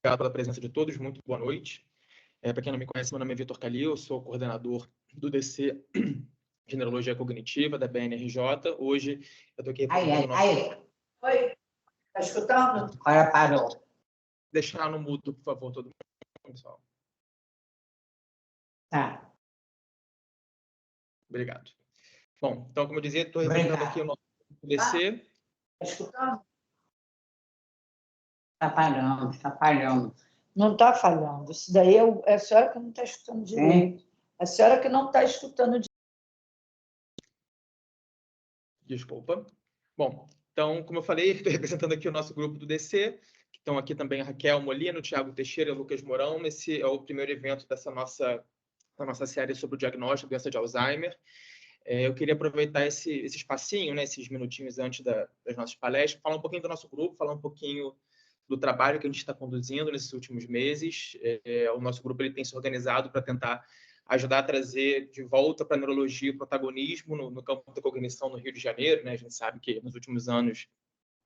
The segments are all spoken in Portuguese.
obrigado pela presença de todos, muito boa noite. Para quem não me conhece, meu nome é Vitor Calil, eu sou coordenador do DC de Neurologia Cognitiva, da BNRJ. Hoje eu estou aqui representando o nosso... Oi, está escutando? Agora parou. Deixar no mudo, por favor, todo mundo, pessoal. Tá. Obrigado. Bom, então, como eu dizia, estou representando aqui o nosso DC. Está escutando? Está parando, está falhando. Não está falhando. Isso daí é a senhora que não está escutando direito. A senhora que não está escutando direito. Desculpa. Bom, então, como eu falei, estou representando aqui o nosso grupo do DC, que estão aqui também a Raquel Molina, o Thiago Teixeira e o Lucas Mourão. Esse é o primeiro evento dessa nossa série sobre o diagnóstico da doença de Alzheimer. Eu queria aproveitar esse espacinho, né, esses minutinhos antes das nossas palestras, falar um pouquinho do nosso grupo, falar um pouquinho do trabalho que a gente está conduzindo nesses últimos meses. O nosso grupo ele tem se organizado para tentar ajudar a trazer de volta para a neurologia o protagonismo no campo da cognição no Rio de Janeiro, né? A gente sabe que nos últimos anos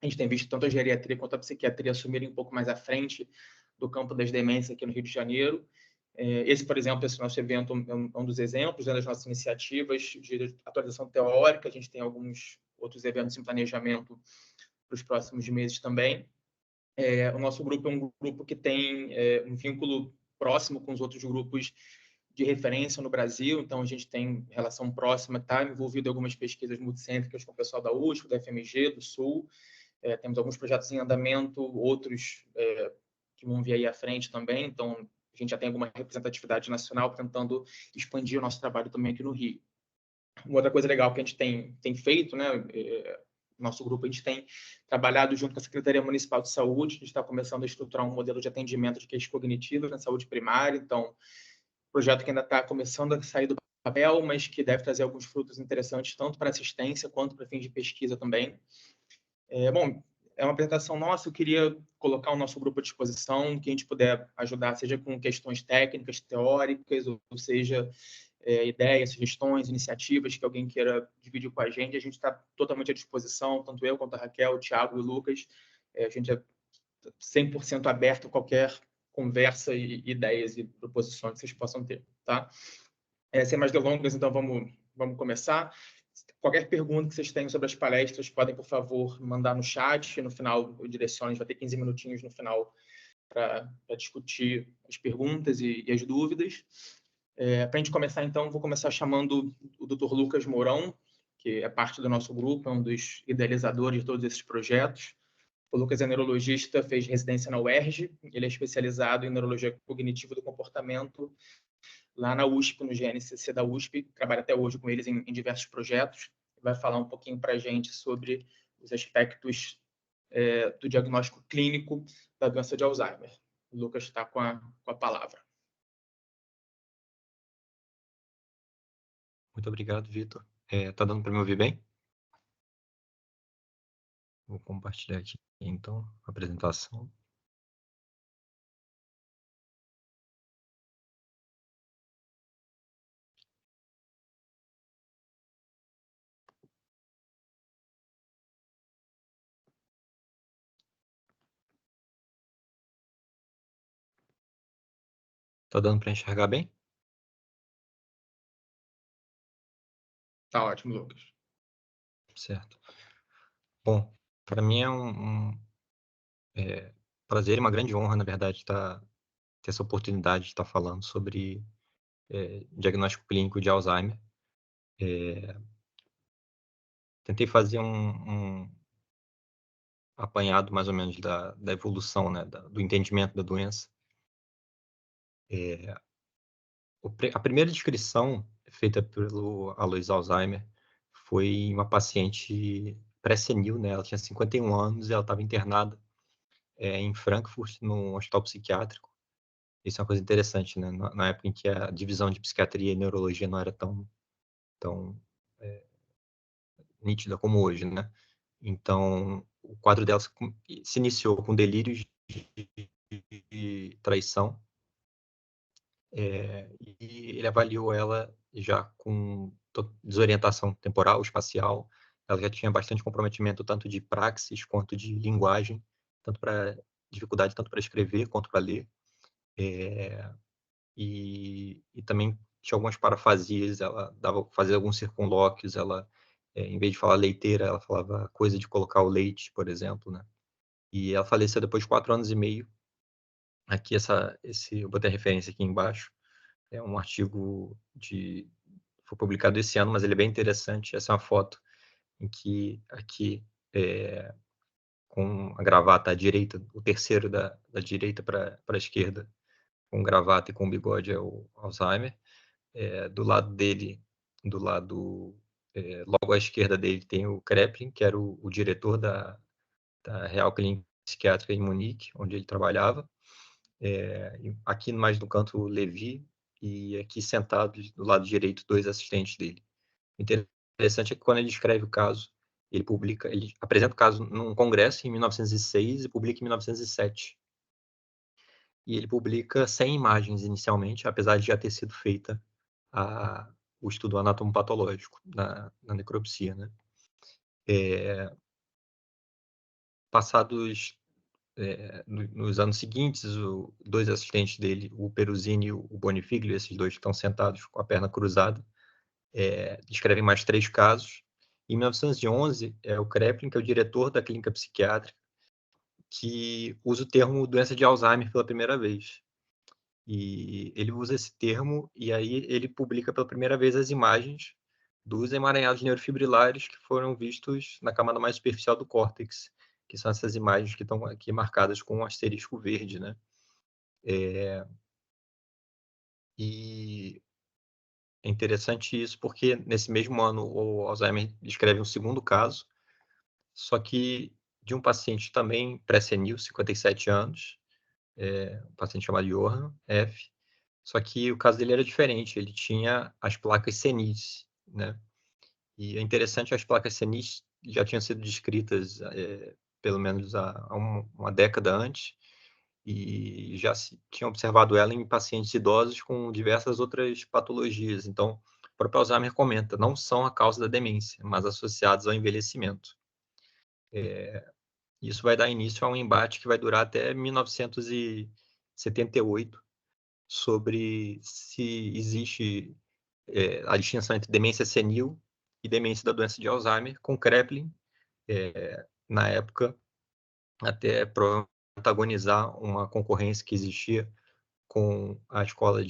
a gente tem visto tanto a geriatria quanto a psiquiatria assumirem um pouco mais à frente do campo das demências aqui no Rio de Janeiro. Esse, por exemplo, esse nosso evento é um dos exemplos, né, das nossas iniciativas de atualização teórica. A gente tem alguns outros eventos em planejamento para os próximos meses também. O nosso grupo é um grupo que tem um vínculo próximo com os outros grupos de referência no Brasil, então a gente tem relação próxima, está envolvido em algumas pesquisas multicêntricas com o pessoal da USP, da FMG, do Sul. Temos alguns projetos em andamento, outros que vão vir aí à frente também, então a gente já tem alguma representatividade nacional tentando expandir o nosso trabalho também aqui no Rio. Uma outra coisa legal que a gente tem feito, né, nosso grupo, a gente tem trabalhado junto com a Secretaria Municipal de Saúde, a gente está começando a estruturar um modelo de atendimento de queixas cognitivas na saúde primária, então, projeto que ainda está começando a sair do papel, mas que deve trazer alguns frutos interessantes, tanto para assistência quanto para fins de pesquisa também. Bom, é uma apresentação nossa, eu queria colocar o nosso grupo à disposição, que a gente puder ajudar, seja com questões técnicas, teóricas, ou seja, ideias, sugestões, iniciativas que alguém queira dividir com a gente está totalmente à disposição, tanto eu quanto a Raquel, o Thiago e o Lucas. A gente é 100% aberto a qualquer conversa e ideias e proposições que vocês possam ter, tá? Sem mais delongas, então vamos começar. Qualquer pergunta que vocês tenham sobre as palestras, podem, por favor, mandar no chat. No final, eu direciono, a gente vai ter 15 minutinhos no final para discutir as perguntas e as dúvidas. Para a gente começar, então, vou começar chamando o Dr. Lucas Mourão, que é parte do nosso grupo, é um dos idealizadores de todos esses projetos. O Lucas é neurologista, fez residência na UERJ, ele é especializado em neurologia cognitiva do comportamento lá na USP, no GNCC da USP, trabalha até hoje com eles em diversos projetos. Vai falar um pouquinho para a gente sobre os aspectos do diagnóstico clínico da doença de Alzheimer. O Lucas está com a palavra. Muito obrigado, Vitor. Tá dando para me ouvir bem? Vou compartilhar aqui, então, a apresentação. Tá dando para enxergar bem? Tá ótimo, Lucas. Certo. Bom, para mim é um prazer e uma grande honra, na verdade, ter essa oportunidade de estar falando sobre diagnóstico clínico de Alzheimer. Tentei fazer um apanhado, mais ou menos, da evolução, né, do entendimento da doença. A primeira descrição feita pelo Alois Alzheimer foi em uma paciente pré-senil, né? Ela tinha 51 anos e ela estava internada em Frankfurt, num hospital psiquiátrico. Isso é uma coisa interessante, né? Na época em que a divisão de psiquiatria e neurologia não era tão nítida como hoje, né? Então, o quadro dela se iniciou com delírios de traição, e ele avaliou ela já com desorientação temporal, espacial. Ela já tinha bastante comprometimento tanto de praxis quanto de linguagem, tanto para dificuldade tanto para escrever quanto para ler. E também tinha algumas parafasias, ela fazia alguns circunlóquios, ela, em vez de falar leiteira, ela falava coisa de colocar o leite, por exemplo, né? E ela faleceu depois de 4 anos e meio. Aqui, eu botei a referência aqui embaixo, é um artigo foi publicado esse ano, mas ele é bem interessante. Essa é uma foto em que aqui, com a gravata à direita, o terceiro da direita para a esquerda, com gravata e com bigode, é o Alzheimer. Do lado dele, logo à esquerda dele, tem o Kraepelin, que era o diretor da Real Clínica Psiquiátrica em Munique, onde ele trabalhava. Aqui mais no canto, o Levi, e aqui sentado do lado direito, 2 assistentes dele. Interessante é que quando ele escreve o caso, ele apresenta o caso num congresso em 1906 e publica em 1907. E ele publica sem imagens inicialmente, apesar de já ter sido feita o estudo anatomopatológico na necropsia, né? Passados nos anos seguintes, 2 assistentes dele, o Peruzini e o Bonifiglio, esses dois que estão sentados com a perna cruzada, descrevem mais 3 casos. Em 1911, é o Kraepelin, que é o diretor da clínica psiquiátrica, que usa o termo doença de Alzheimer pela primeira vez. E ele usa esse termo e aí ele publica pela primeira vez as imagens dos emaranhados neurofibrilares que foram vistos na camada mais superficial do córtex, que são essas imagens que estão aqui marcadas com um asterisco verde, né? E é interessante isso porque nesse mesmo ano o Alzheimer descreve um segundo caso, só que de um paciente também pré-senil, 57 anos, um paciente chamado Johann F. Só que o caso dele era diferente, ele tinha as placas senis, né? E é interessante, as placas senis já tinham sido descritas pelo menos há uma década antes, e já se tinha observado ela em pacientes idosos com diversas outras patologias. Então, o próprio Alzheimer comenta, não são a causa da demência, mas associados ao envelhecimento. Isso vai dar início a um embate que vai durar até 1978, sobre se existe a distinção entre demência senil e demência da doença de Alzheimer, com Kraepelin, na época, até protagonizar uma concorrência que existia com a escola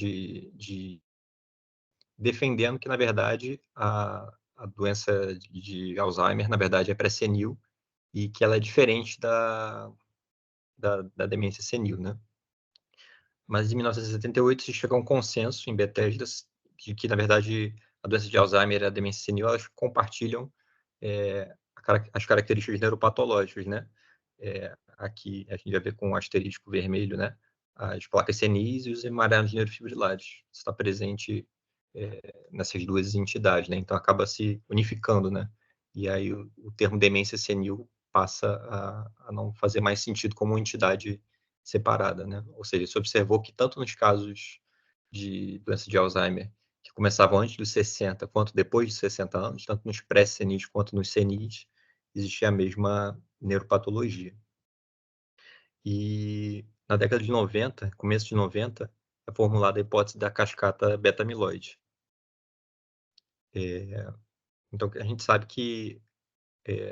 defendendo que, na verdade, a doença de Alzheimer, na verdade, é pré-senil e que ela é diferente da demência senil, né? Mas em 1978 se chega a um consenso em Bethesda de que, na verdade, a doença de Alzheimer e a demência senil, elas compartilham as características neuropatológicas, né? Aqui a gente vai ver com o asterisco vermelho, né? As placas senis e os emaranhados neurofibrilares. Isso está presente nessas duas entidades, né? Então acaba se unificando, né? E aí o termo demência senil passa a não fazer mais sentido como uma entidade separada, né? Ou seja, se observou que tanto nos casos de doença de Alzheimer que começavam antes dos 60 quanto depois de 60 anos, tanto nos pré-senis quanto nos senis, existia a mesma neuropatologia. E na década de 90, começo de 90, é formulada a hipótese da cascata beta-amiloide. Então, a gente sabe que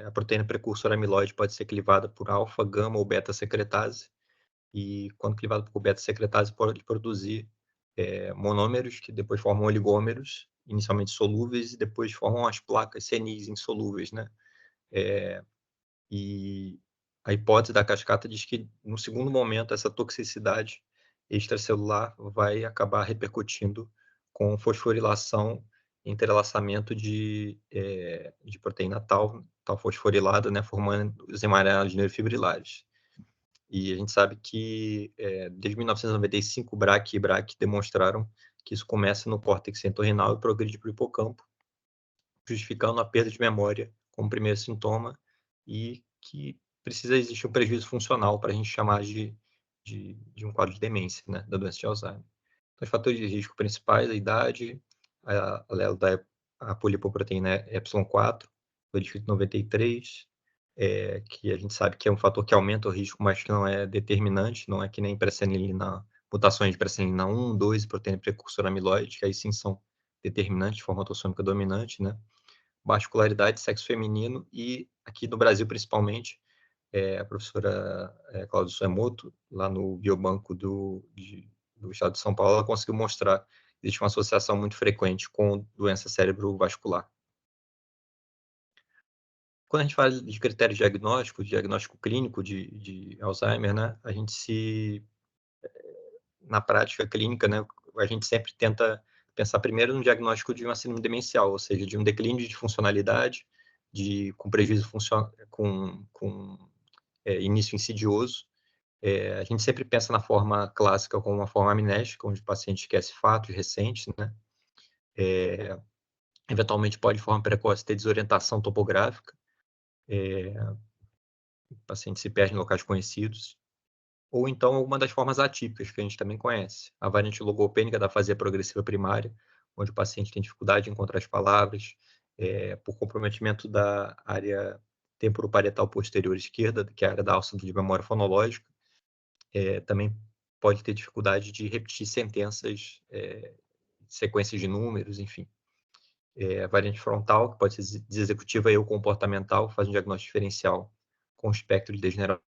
a proteína precursora amiloide pode ser clivada por alfa, gama ou beta-secretase, e quando clivada por beta-secretase pode produzir monômeros que depois formam oligômeros, inicialmente solúveis, e depois formam as placas senis insolúveis, né? E a hipótese da cascata diz que, no segundo momento, essa toxicidade extracelular vai acabar repercutindo com fosforilação, entrelaçamento de proteína tal fosforilada, né, formando os emaranhados neurofibrilares. E a gente sabe que, desde 1995, o BRAC e BRAC demonstraram que isso começa no córtex entorrinal e progride para o hipocampo, justificando a perda de memória como primeiro sintoma e que precisa existir um prejuízo funcional para a gente chamar de um quadro de demência, né, da doença de Alzheimer. Então, os fatores de risco principais, a idade, a polipoproteína Y4, o edifito 93, que a gente sabe que é um fator que aumenta o risco, mas que não é determinante, não é que nem presenilina, mutações de presenilina 1, 2 e proteína precursora amiloide, que aí sim são determinantes de forma autossômica dominante, né? Vascularidade, sexo feminino e aqui no Brasil principalmente, a professora Cláudia Suemoto, lá no Biobanco do Estado de São Paulo, ela conseguiu mostrar que existe uma associação muito frequente com doença cerebrovascular. Quando a gente fala de critérios diagnósticos, diagnóstico clínico de Alzheimer, né, a gente na prática clínica, né, a gente sempre tenta pensar primeiro no diagnóstico de uma síndrome demencial, ou seja, de um declínio de funcionalidade, com prejuízo com início insidioso. A gente sempre pensa na forma clássica como uma forma amnésica, onde o paciente esquece fatos recentes, né? Eventualmente pode, de forma precoce, ter desorientação topográfica, o paciente se perde em locais conhecidos, ou então alguma das formas atípicas, que a gente também conhece. A variante logopênica da afasia progressiva primária, onde o paciente tem dificuldade em encontrar as palavras, por comprometimento da área temporoparietal posterior esquerda, que é a área da alça de memória fonológica, também pode ter dificuldade de repetir sentenças, sequências de números, enfim. A variante frontal, que pode ser desexecutiva ou comportamental, faz um diagnóstico diferencial com espectro de degeneração.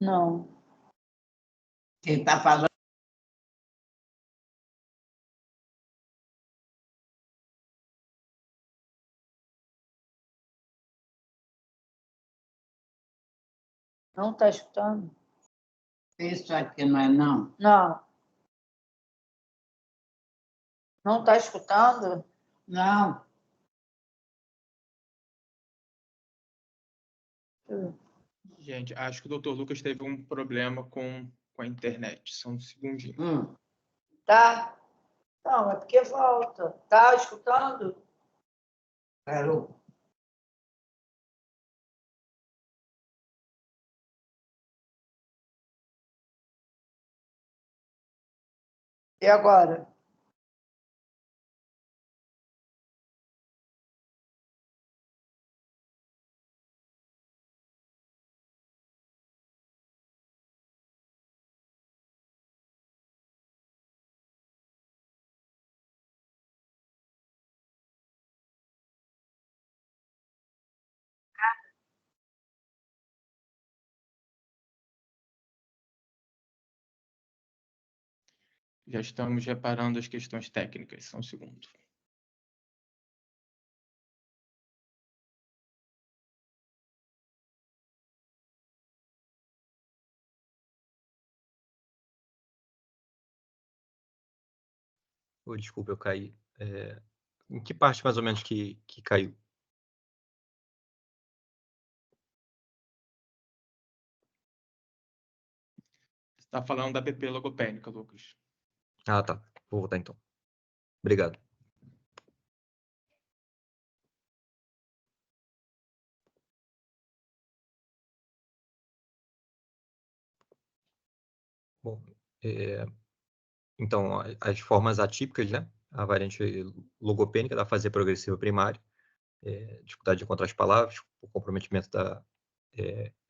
Não. Quem está falando? Não está escutando? Isso aqui não é não? Não. Não está escutando? Não. Gente, acho que o Dr. Lucas teve um problema com a internet. Só um segundinho. Tá? Não, é porque volta. Tá escutando? Parou. E agora? Já estamos reparando as questões técnicas. Só um segundo. Desculpa, eu caí. Em que parte mais ou menos que caiu? Você está falando da PP logopênica, Lucas. Ah, tá. Vou voltar então. Obrigado. Bom, então, as formas atípicas, né? A variante logopênica da afasia progressiva primária, dificuldade de encontrar as palavras, o comprometimento da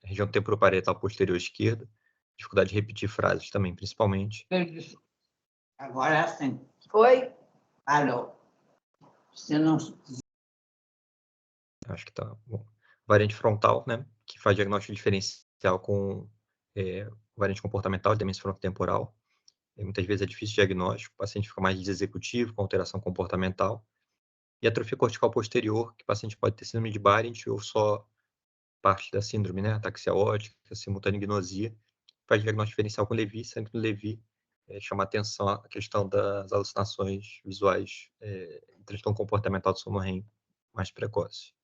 região temporoparietal posterior esquerda, dificuldade de repetir frases também, principalmente. Agora sim. Foi? Parou. Você não... Acho que tá bom. Variante frontal, né? Que faz diagnóstico diferencial com variante comportamental de demência frontotemporal. Muitas vezes é difícil o diagnóstico, o paciente fica mais desexecutivo, com alteração comportamental. E atrofia cortical posterior, que o paciente pode ter síndrome de Barrett ou só parte da síndrome, né? Ataxia ótica, simultânea gnosia, faz diagnóstico diferencial com Levi, sempre no Levi chama atenção a questão das alucinações visuais, transtorno comportamental do sono REM mais precoce.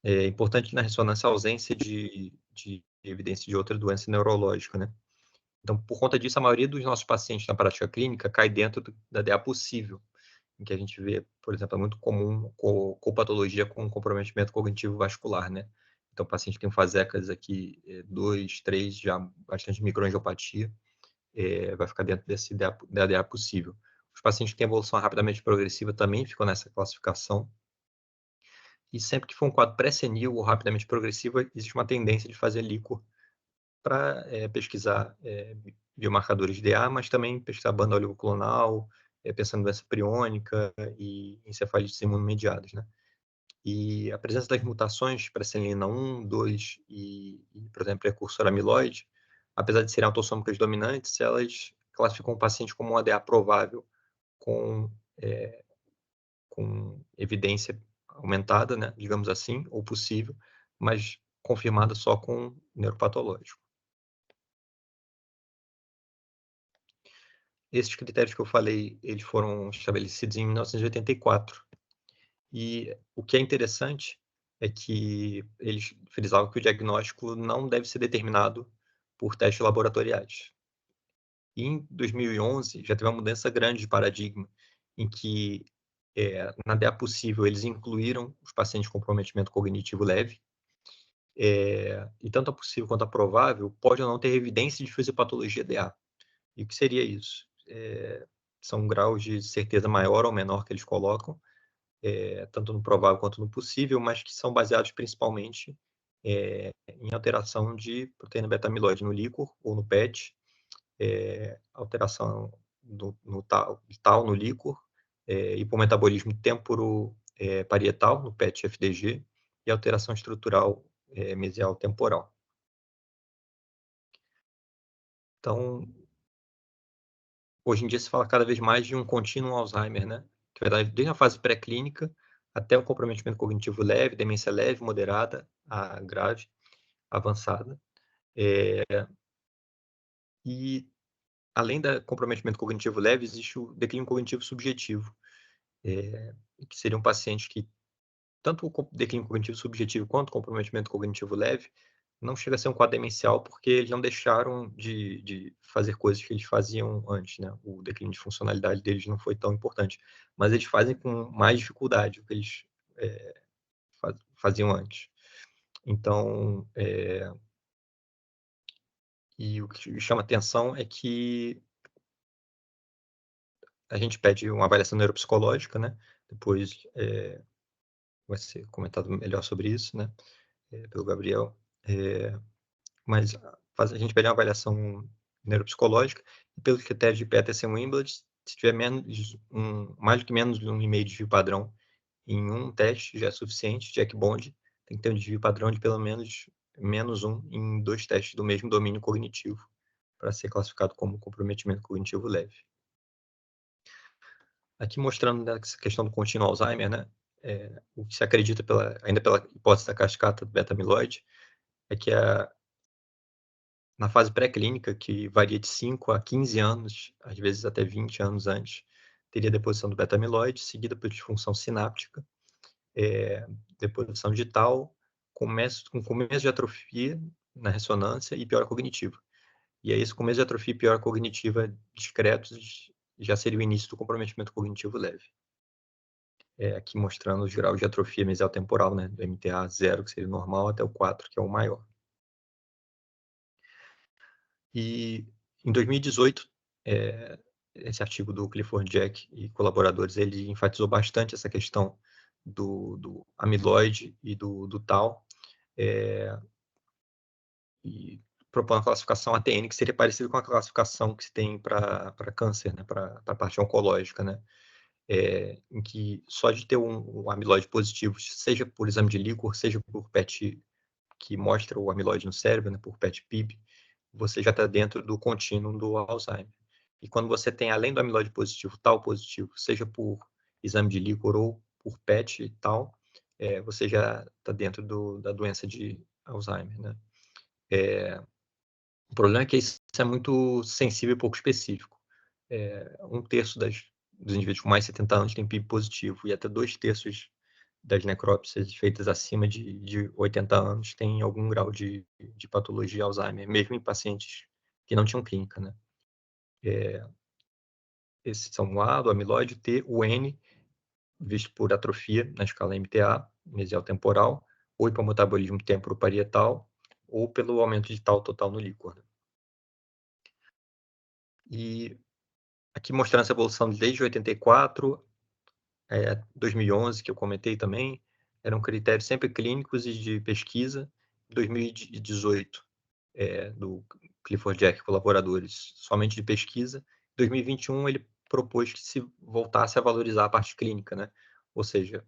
É importante na ressonância a ausência de evidência de outra doença neurológica, né? Então, por conta disso, a maioria dos nossos pacientes na prática clínica cai dentro da DA possível, em que a gente vê, por exemplo, é muito comum copatologia com comprometimento cognitivo vascular, né? Então, o paciente tem fasecas aqui, 2, 3, já bastante microangiopatia, vai ficar dentro da DA possível. Os pacientes que têm evolução rapidamente progressiva também ficam nessa classificação. E sempre que for um quadro pré-senil ou rapidamente progressivo, existe uma tendência de fazer LICO para pesquisar biomarcadores de DA, mas também pesquisar banda oligoclonal, pensando em doença priônica e encefalites imunomediadas, né? E a presença das mutações para presenilina 1, 2 e, por exemplo, precursor amiloide, apesar de serem autossômicas dominantes, elas classificam o paciente como um ADA provável com evidência aumentada, né, digamos assim, ou possível, mas confirmada só com neuropatológico. Esses critérios que eu falei, eles foram estabelecidos em 1984. E o que é interessante é que eles frisavam que o diagnóstico não deve ser determinado por testes laboratoriais. E em 2011, já teve uma mudança grande de paradigma, em que, na DEA possível, eles incluíram os pacientes com comprometimento cognitivo leve, e tanto a possível quanto a provável pode ou não ter evidência de fisiopatologia DA. E o que seria isso? São graus de certeza maior ou menor que eles colocam, tanto no provável quanto no possível, mas que são baseados principalmente em alteração de proteína beta-amiloide no líquor ou no PET, alteração no tal no líquor, hipometabolismo temporo-parietal no PET-FDG e alteração estrutural mesial temporal. Então, hoje em dia se fala cada vez mais de um contínuo Alzheimer, né? Que vai desde a fase pré-clínica até o comprometimento cognitivo leve, demência leve, moderada, a grave, avançada. E além do comprometimento cognitivo leve, existe o declínio cognitivo subjetivo, que seria um paciente que tanto o declínio cognitivo subjetivo quanto o comprometimento cognitivo leve não chega a ser um quadro demencial porque eles não deixaram de fazer coisas que eles faziam antes, né? O declínio de funcionalidade deles não foi tão importante, mas eles fazem com mais dificuldade o que eles faziam antes. Então, e o que chama atenção é que a gente pede uma avaliação neuropsicológica, né? Depois vai ser comentado melhor sobre isso, né? Pelo Gabriel. Mas a gente pede uma avaliação neuropsicológica e pelos critérios de PETA-Wimblett, se tiver mais do que menos de 1,5 desvio padrão em um teste já é suficiente. Jack Bond tem que ter um desvio padrão de pelo menos -1 em 2 testes do mesmo domínio cognitivo para ser classificado como comprometimento cognitivo leve. Aqui mostrando essa questão do contínuo Alzheimer, né? O que se acredita, ainda pela hipótese da cascata do beta-amiloide, é que na fase pré-clínica, que varia de 5 a 15 anos, às vezes até 20 anos antes, teria deposição do beta-amiloide, seguida por disfunção sináptica, deposição digital, com começo de atrofia na ressonância e piora cognitiva. E aí, esse começo de atrofia e piora cognitiva discretos já seria o início do comprometimento cognitivo leve. Aqui mostrando os graus de atrofia mesial temporal, né, do MTA 0, que seria o normal, até o 4, que é o maior. E em 2018, esse artigo do Clifford Jack e colaboradores, ele enfatizou bastante essa questão do amiloide e do tau, e propõe uma classificação ATN que seria parecida com a classificação que se tem para câncer, né, para a parte oncológica, né, em que só de ter um amiloide positivo, seja por exame de líquor, seja por PET, que mostra o amiloide no cérebro, né, por PET-PIB, você já está dentro do contínuo do Alzheimer. E quando você tem, além do amiloide positivo, tau positivo, seja por exame de líquor ou por PET e tal, você já está dentro da doença de Alzheimer, né? O problema é que isso é muito sensível e pouco específico. 1/3 dos indivíduos com mais de 70 anos tem PIB positivo, e até 2/3 das necrópsias feitas acima de 80 anos têm algum grau de patologia Alzheimer, mesmo em pacientes que não tinham clínica, né? Esses são o A, do amiloide, o T, o N, visto por atrofia na escala MTA, mesial temporal, ou hipometabolismo temporoparietal, ou pelo aumento de tau total no líquor. E aqui mostrando essa evolução desde 84, 2011, que eu comentei também, eram critérios sempre clínicos e de pesquisa. 2018, do Clifford Jack e colaboradores, somente de pesquisa. Em 2021, ele propôs que se voltasse a valorizar a parte clínica, né? Ou seja,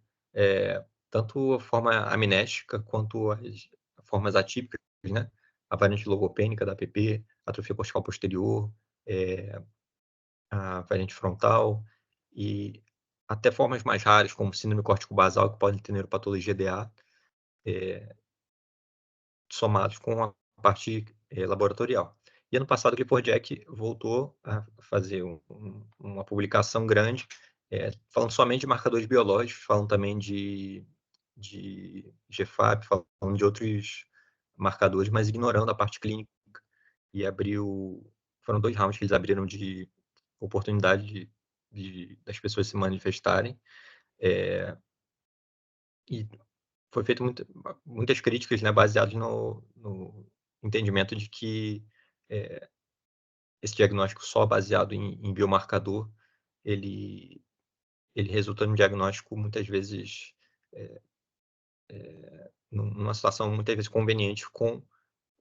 tanto a forma amnésica quanto as formas atípicas, né? A variante logopênica da APP, atrofia cortical posterior, a variante frontal e até formas mais raras, como síndrome córtico-basal, que podem ter neuropatologia DA, somados com a parte laboratorial. E ano passado o Clifford Jack voltou a fazer uma publicação grande, falando somente de marcadores biológicos, falando também de GFAP, falando de outros marcadores, mas ignorando a parte clínica. E foram 2 rounds que eles abriram de oportunidade das pessoas se manifestarem. E foi feito muitas críticas, né, baseadas no entendimento de que esse diagnóstico só baseado em biomarcador, ele resulta num diagnóstico muitas vezes numa situação muitas vezes conveniente com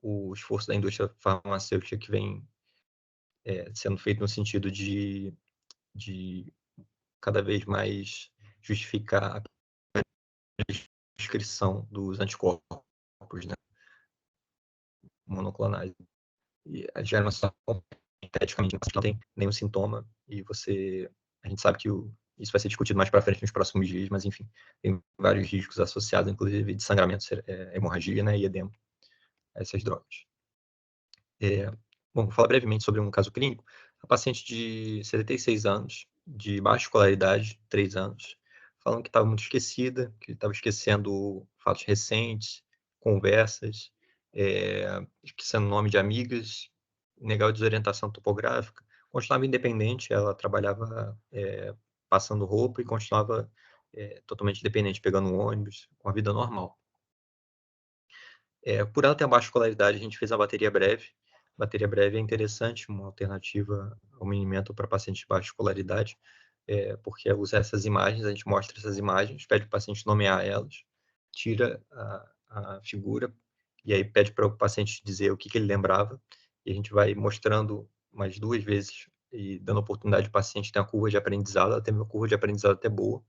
o esforço da indústria farmacêutica que vem sendo feito no sentido de cada vez mais justificar a prescrição dos anticorpos, né, monoclonais. E já é uma situação esteticamente não tem nenhum sintoma e a gente sabe que isso vai ser discutido mais para frente nos próximos dias, mas enfim, tem vários riscos associados, inclusive de sangramento, hemorragia, né, e edema a essas drogas. Bom, vou falar brevemente sobre um caso clínico. A paciente de 76 anos, de baixa escolaridade, 3 anos, falando que estava muito esquecida, que estava esquecendo fatos recentes, conversas, esquecendo nome de amigas, legal desorientação topográfica. Continuava independente, ela trabalhava passando roupa e continuava totalmente independente, pegando um ônibus, com a vida normal. Por ela ter a baixa escolaridade, a gente fez a bateria breve. Bateria breve é interessante, uma alternativa ao minimento para pacientes de baixa escolaridade, porque usa essas imagens, a gente mostra essas imagens, pede para o paciente nomear elas, tira a figura, e aí pede para o paciente dizer o que ele lembrava, e a gente vai mostrando mais 2 vezes e dando oportunidade ao paciente ter uma curva de aprendizado. Ela teve uma curva de aprendizado até boa,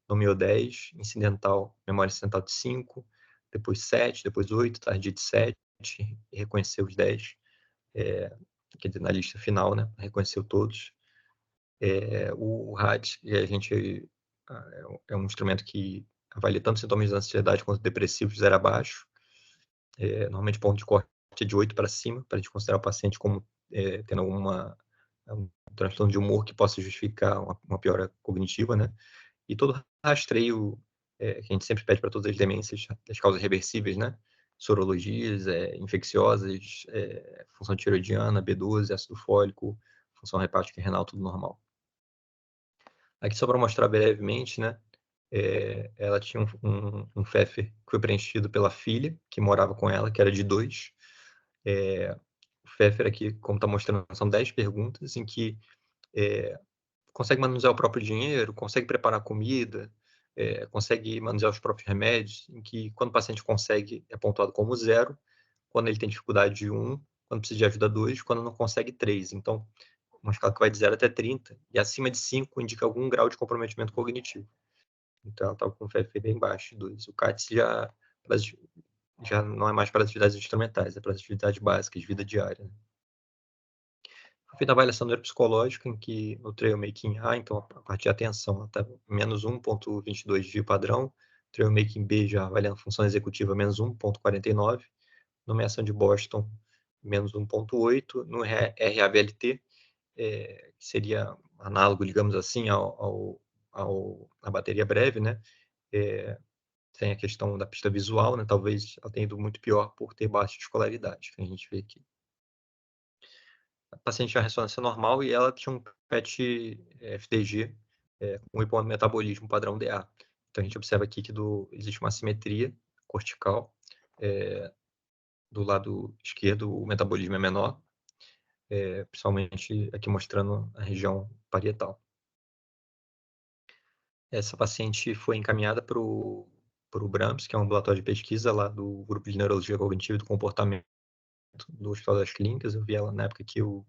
nomeou 10, incidental, memória incidental de 5, depois 7, depois 8, tardia de 7, e reconheceu os 10, quer dizer, na lista final, né, reconheceu todos. O RAD, é um instrumento que avalia tanto sintomas de ansiedade quanto depressivos de 0 a baixo. Normalmente ponto de corte é de 8 para cima, para a gente considerar o paciente como tendo um transtorno de humor que possa justificar uma piora cognitiva, né? E todo rastreio que a gente sempre pede para todas as demências, as causas reversíveis, né? Sorologias, infecciosas, função tiroidiana, B12, ácido fólico, função hepática e renal, tudo normal. Aqui só para mostrar brevemente, né? Ela tinha um FEFR que foi preenchido pela filha, que morava com ela, que era de 2. O FEFR aqui, como está mostrando, são 10 perguntas em que consegue manusear o próprio dinheiro, consegue preparar comida, consegue manusear os próprios remédios, em que quando o paciente consegue é pontuado como 0, quando ele tem dificuldade 1, quando precisa de ajuda 2, quando não consegue 3. Então, uma escala que vai de 0 até 30, e acima de 5 indica algum grau de comprometimento cognitivo. Então, ela estava com o FEFR bem baixo, 2. O CATS já, já não é mais para atividades instrumentais, é para atividades básicas, de vida diária, né? Foi feita a avaliação neuropsicológica, em que no trail making A, então a parte de atenção, está menos 1,22 de padrão, trail making B já avaliando função executiva, menos 1,49, nomeação de Boston, menos 1,8, no RABLT, que seria análogo, digamos assim, à bateria breve, né? Tem a questão da pista visual, né? Talvez ela tenha ido muito pior por ter baixa escolaridade, que a gente vê aqui. A paciente tinha ressonância normal e ela tinha um PET FDG com hipometabolismo padrão DA. Então a gente observa aqui que existe uma assimetria cortical. Do lado esquerdo o metabolismo é menor, principalmente aqui mostrando a região parietal. Essa paciente foi encaminhada para o BRAMS, que é um ambulatório de pesquisa lá do Grupo de Neurologia Cognitiva e do Comportamento do Hospital das Clínicas. Eu vi ela na época que eu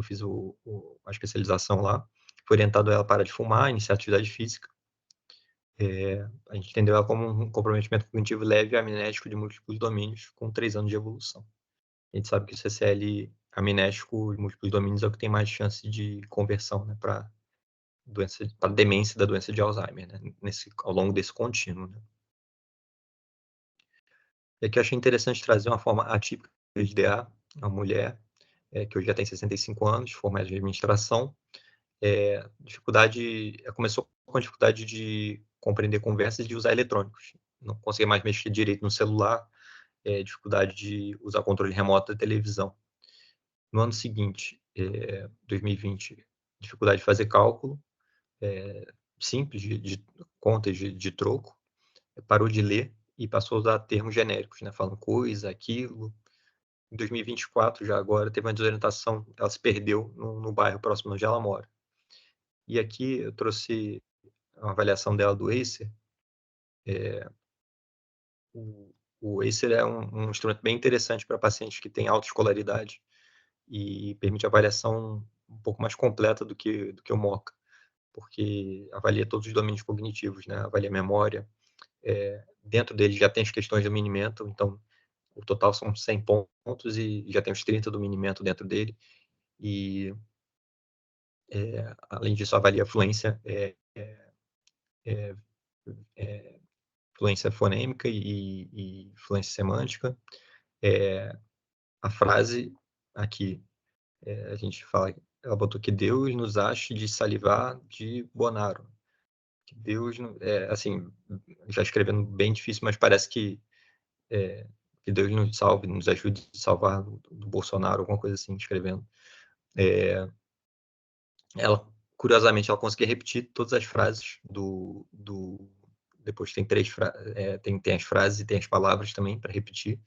fiz a especialização lá. Foi orientado ela para de fumar, iniciar atividade física. A gente entendeu ela como um comprometimento cognitivo leve e amnésico de múltiplos domínios, com 3 anos de evolução. A gente sabe que o CCL amnésico de múltiplos domínios é o que tem mais chance de conversão, né, para demência da doença de Alzheimer, né, ao longo desse contínuo, né. E aqui eu achei interessante trazer uma forma atípica de DA, uma mulher que hoje já tem 65 anos, formada em administração. Começou com a dificuldade de compreender conversas e de usar eletrônicos. Não conseguia mais mexer direito no celular, dificuldade de usar controle remoto da televisão. No ano seguinte, 2020, dificuldade de fazer cálculo simples, de contas de troco, parou de ler e passou a usar termos genéricos, né, falando coisa, aquilo. Em 2024, já agora, teve uma desorientação, ela se perdeu no bairro próximo onde ela mora. E aqui eu trouxe uma avaliação dela do Acer. O Acer é um instrumento bem interessante para pacientes que têm autoescolaridade e permite avaliação um pouco mais completa do que o MoCA, porque avalia todos os domínios cognitivos, né? Avalia memória. Dentro dele já tem as questões do Mini-Mental, então o total são 100 pontos e já tem os 30 do Mini-Mental dentro dele. E, além disso, avalia fluência, fluência fonêmica e fluência semântica. A frase aqui, a gente fala, ela botou que Deus nos ache de salivar de Bonaro. Que Deus, assim, já escrevendo bem difícil, mas parece que Deus nos salve, nos ajude a salvar do Bolsonaro, alguma coisa assim, escrevendo. Curiosamente, ela conseguia repetir todas as frases depois tem tem as frases e tem as palavras também para repetir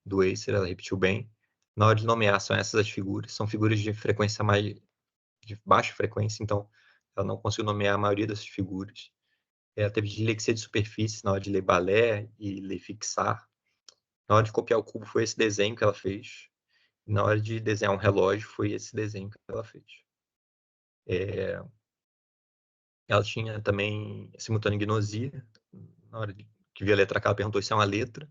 do Acer, ela repetiu bem. Na hora de nomear, são essas as figuras, são figuras de frequência de baixa frequência, então ela não conseguiu nomear a maioria dessas figuras. Ela teve dislexia de superfície na hora de ler balé e ler fixar. Na hora de copiar o cubo foi esse desenho que ela fez. Na hora de desenhar um relógio foi esse desenho que ela fez. Ela tinha também simultaneognosia. Na hora que viu a letra K, ela perguntou se é uma letra.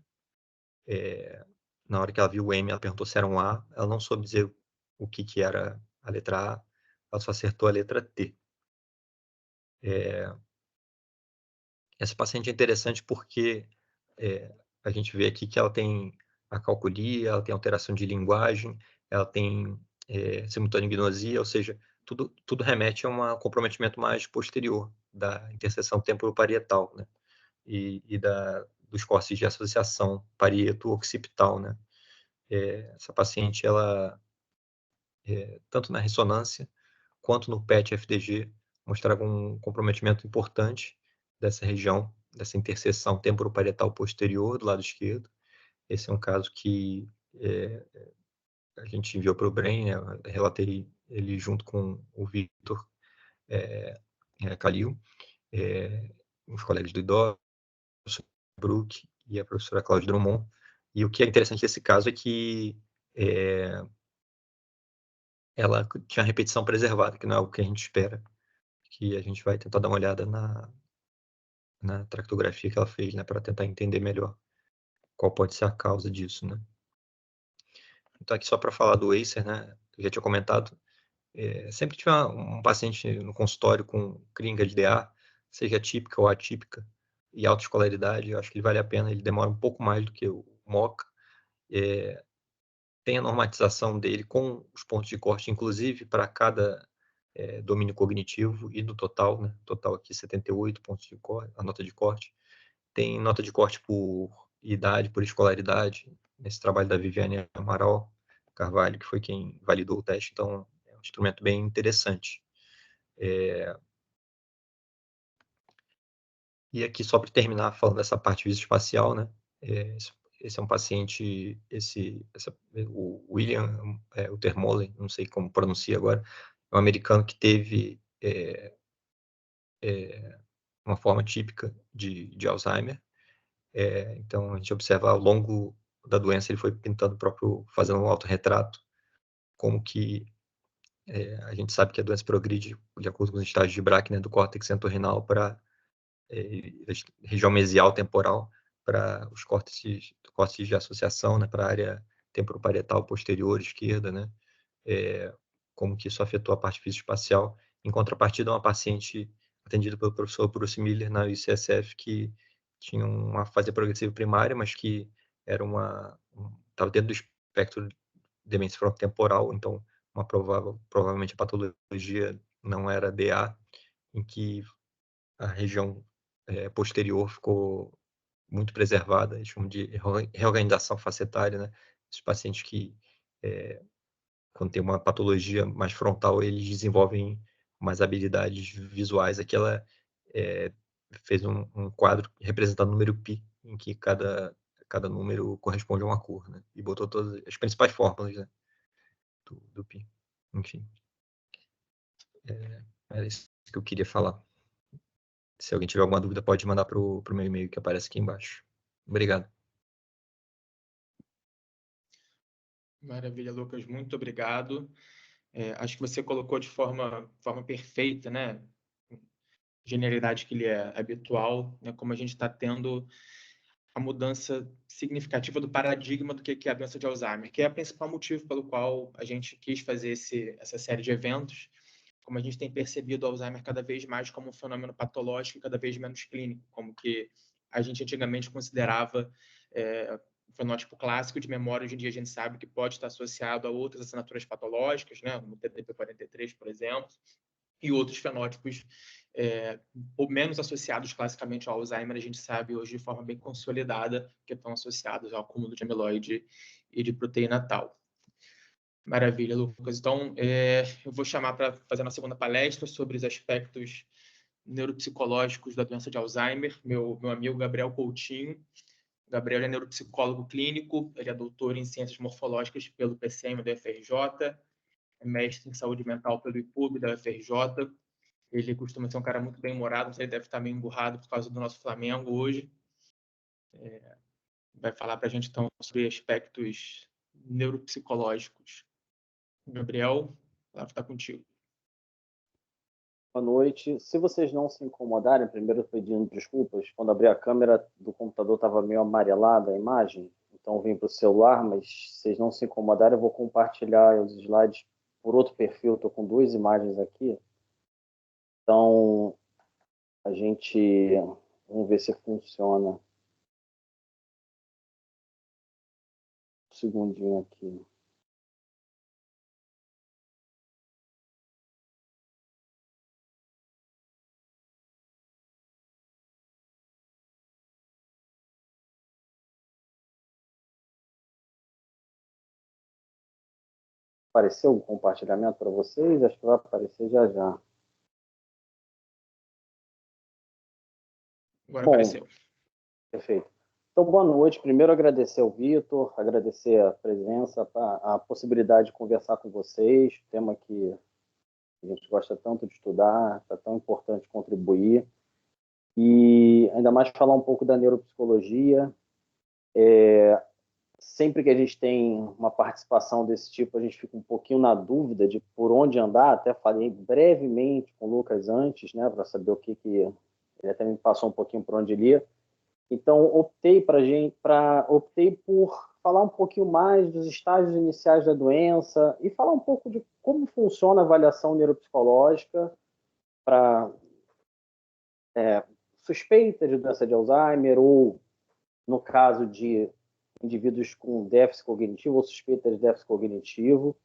Na hora que ela viu o M, ela perguntou se era um A. Ela não soube dizer o que era a letra A. Ela só acertou a letra T. Essa paciente é interessante porque a gente vê aqui que ela tem acalculia, ela tem alteração de linguagem, ela tem simultaneognosia, ou seja, tudo remete a um comprometimento mais posterior da interseção temporoparietal, né? E dos cortes de associação parieto-occipital, né? Essa paciente, ela, tanto na ressonância quanto no PET-FDG, mostrava um comprometimento importante dessa região, dessa interseção temporoparietal posterior do lado esquerdo. Esse é um caso que a gente enviou para o BRAIN, né? Eu relatei ele junto com o Victor Calil, os colegas do IDO, o professor Brook e a professora Cláudia Drummond. E o que é interessante desse caso é que ela tinha repetição preservada, que não é o que a gente espera, que a gente vai tentar dar uma olhada na tractografia que ela fez, né, para tentar entender melhor. qual pode ser a causa disso, né? Então, aqui só para falar do Acer, né? Eu já tinha comentado, sempre tiver um paciente no consultório com clínica de DA, seja típica ou atípica, e autoescolaridade, eu acho que ele vale a pena, ele demora um pouco mais do que o MOCA, tem a normatização dele com os pontos de corte, inclusive para cada domínio cognitivo e no total, né? Total aqui 78 pontos de corte, a nota de corte. Tem nota de corte por idade, por escolaridade, nesse trabalho da Viviane Amaral Carvalho, que foi quem validou o teste, então é um instrumento bem interessante. E aqui, só para terminar, falando dessa parte visoespacial, né? Esse é um paciente, o William, o Termolen, não sei como pronuncia agora, é um americano que teve uma forma típica de Alzheimer. Então, a gente observa ao longo da doença, ele foi pintando fazendo um autorretrato, como que a gente sabe que a doença progride de acordo com os estágios de Braque, né, do córtex entorrinal para região mesial temporal, para os córtex de associação, né, para a área temporoparietal posterior esquerda, né, como que isso afetou a parte visoespacial. Em contrapartida, uma paciente atendida pelo professor Bruce Miller na UCSF, que tinha uma fase progressiva primária, mas que era estava dentro do espectro de demência frontotemporal, então provavelmente a patologia não era DA, em que a região posterior ficou muito preservada, eles chamam de reorganização facetária, né? Esses pacientes que, quando tem uma patologia mais frontal, eles desenvolvem mais habilidades visuais. Aqui ela fez um quadro representando o número π, em que cada número corresponde a uma cor, né? E botou todas as principais fórmulas, né, do π. Enfim, era isso que eu queria falar. Se alguém tiver alguma dúvida, pode mandar para o meu e-mail que aparece aqui embaixo. Obrigado. Maravilha, Lucas, muito obrigado. Acho que você colocou de forma perfeita, né? Genialidade que lhe é habitual, né? Como a gente está tendo a mudança significativa do paradigma do que é a doença de Alzheimer, que é o principal motivo pelo qual a gente quis fazer essa série de eventos. Como a gente tem percebido o Alzheimer cada vez mais como um fenômeno patológico e cada vez menos clínico, como que a gente antigamente considerava um fenótipo clássico de memória. Hoje em dia a gente sabe que pode estar associado a outras assinaturas patológicas, né, como o TDP-43, por exemplo, e outros fenótipos ou menos associados classicamente ao Alzheimer, a gente sabe hoje de forma bem consolidada que estão associados ao acúmulo de amiloide e de proteína tal. Maravilha, Lucas. Então, eu vou chamar para fazer uma segunda palestra sobre os aspectos neuropsicológicos da doença de Alzheimer, meu amigo Gabriel Coutinho. O Gabriel é neuropsicólogo clínico, ele é doutor em ciências morfológicas pelo PCM da UFRJ, é mestre em saúde mental pelo IPUB da UFRJ. Ele costuma ser um cara muito bem-humorado, mas ele deve estar meio emburrado por causa do nosso Flamengo hoje. Vai falar para a gente, então, sobre aspectos neuropsicológicos. Gabriel, a palavra está contigo. Boa noite. Se vocês não se incomodarem, primeiro pedindo desculpas, quando abri a câmera do computador estava meio amarelada a imagem, então eu vim para o celular, mas se vocês não se incomodarem, eu vou compartilhar os slides por outro perfil, estou com duas imagens aqui. Então, vamos ver se funciona. Um segundinho aqui. Apareceu o compartilhamento para vocês? Acho que vai aparecer já já. Agora apareceu. Perfeito. Então, boa noite. Primeiro, agradecer ao Vitor, agradecer a presença, a possibilidade de conversar com vocês, tema que a gente gosta tanto de estudar, é tão importante contribuir. E ainda mais falar um pouco da neuropsicologia. Sempre que a gente tem uma participação desse tipo, a gente fica um pouquinho na dúvida de por onde andar. Até falei brevemente com o Lucas antes, né, para saber o que ele até me passou um pouquinho por onde ele ia. Então, optei por falar um pouquinho mais dos estágios iniciais da doença e falar um pouco de como funciona a avaliação neuropsicológica para suspeita de doença de Alzheimer ou, no caso de indivíduos com déficit cognitivo ou suspeita de déficit cognitivo.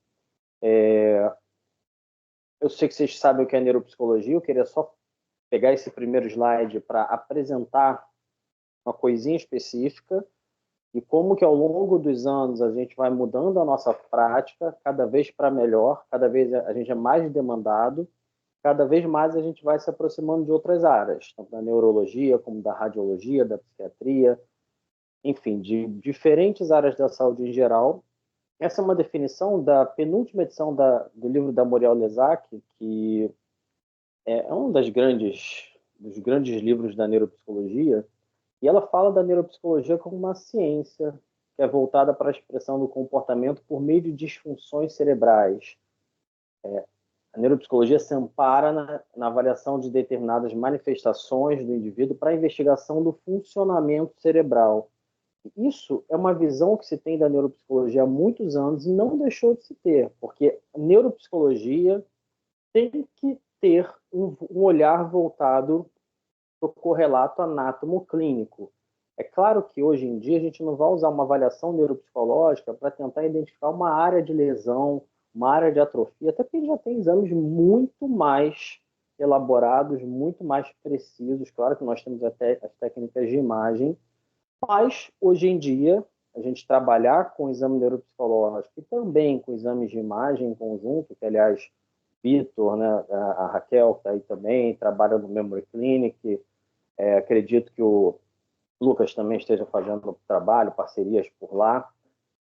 Eu sei que vocês sabem o que é neuropsicologia, eu queria só pegar esse primeiro slide para apresentar uma coisinha específica e como que ao longo dos anos a gente vai mudando a nossa prática, cada vez para melhor, cada vez a gente é mais demandado, cada vez mais a gente vai se aproximando de outras áreas, tanto da neurologia como da radiologia, da psiquiatria, enfim, de diferentes áreas da saúde em geral. Essa é uma definição da penúltima edição do livro da Muriel Lezac, que é um dos grandes livros da neuropsicologia, e ela fala da neuropsicologia como uma ciência que é voltada para a expressão do comportamento por meio de disfunções cerebrais. A neuropsicologia se ampara na avaliação de determinadas manifestações do indivíduo para a investigação do funcionamento cerebral. Isso é uma visão que se tem da neuropsicologia há muitos anos e não deixou de se ter, porque a neuropsicologia tem que ter um olhar voltado para o correlato anátomo-clínico. É claro que hoje em dia a gente não vai usar uma avaliação neuropsicológica para tentar identificar uma área de lesão, uma área de atrofia, até porque a gente já tem exames muito mais elaborados, muito mais precisos. Claro que nós temos até as técnicas de imagem, mas hoje em dia a gente trabalhar com exame neuropsicológico e também com exames de imagem em conjunto, que aliás Vitor, né, a Raquel está aí também, trabalha no Memory Clinic, acredito que o Lucas também esteja fazendo trabalho, parcerias por lá,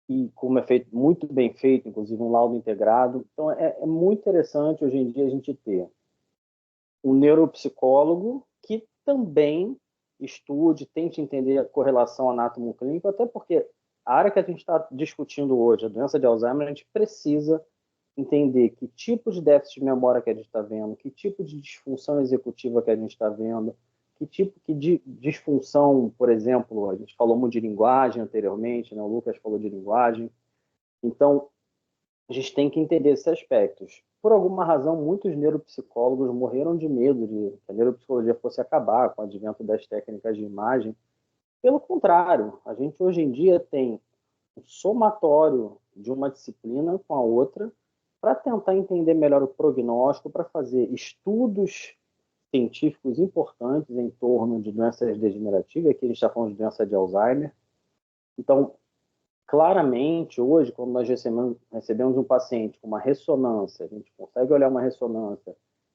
e como é feito, muito bem feito, inclusive um laudo integrado. Então, é muito interessante hoje em dia a gente ter um neuropsicólogo que também estude, tente entender a correlação anátomo-clínica, até porque a área que a gente está discutindo hoje, a doença de Alzheimer, a gente precisa entender que tipo de déficit de memória que a gente está vendo, que tipo de disfunção executiva que a gente está vendo, que tipo de disfunção, por exemplo, a gente falou muito de linguagem anteriormente, né? O Lucas falou de linguagem. Então, a gente tem que entender esses aspectos. Por alguma razão, muitos neuropsicólogos morreram de medo de que a neuropsicologia fosse acabar com o advento das técnicas de imagem. Pelo contrário, a gente hoje em dia tem um somatório de uma disciplina com a outra para tentar entender melhor o prognóstico, para fazer estudos científicos importantes em torno de doenças degenerativas. Aqui a gente está falando de doença de Alzheimer. Então, claramente, hoje, quando nós recebemos um paciente com uma ressonância, a gente consegue olhar uma ressonância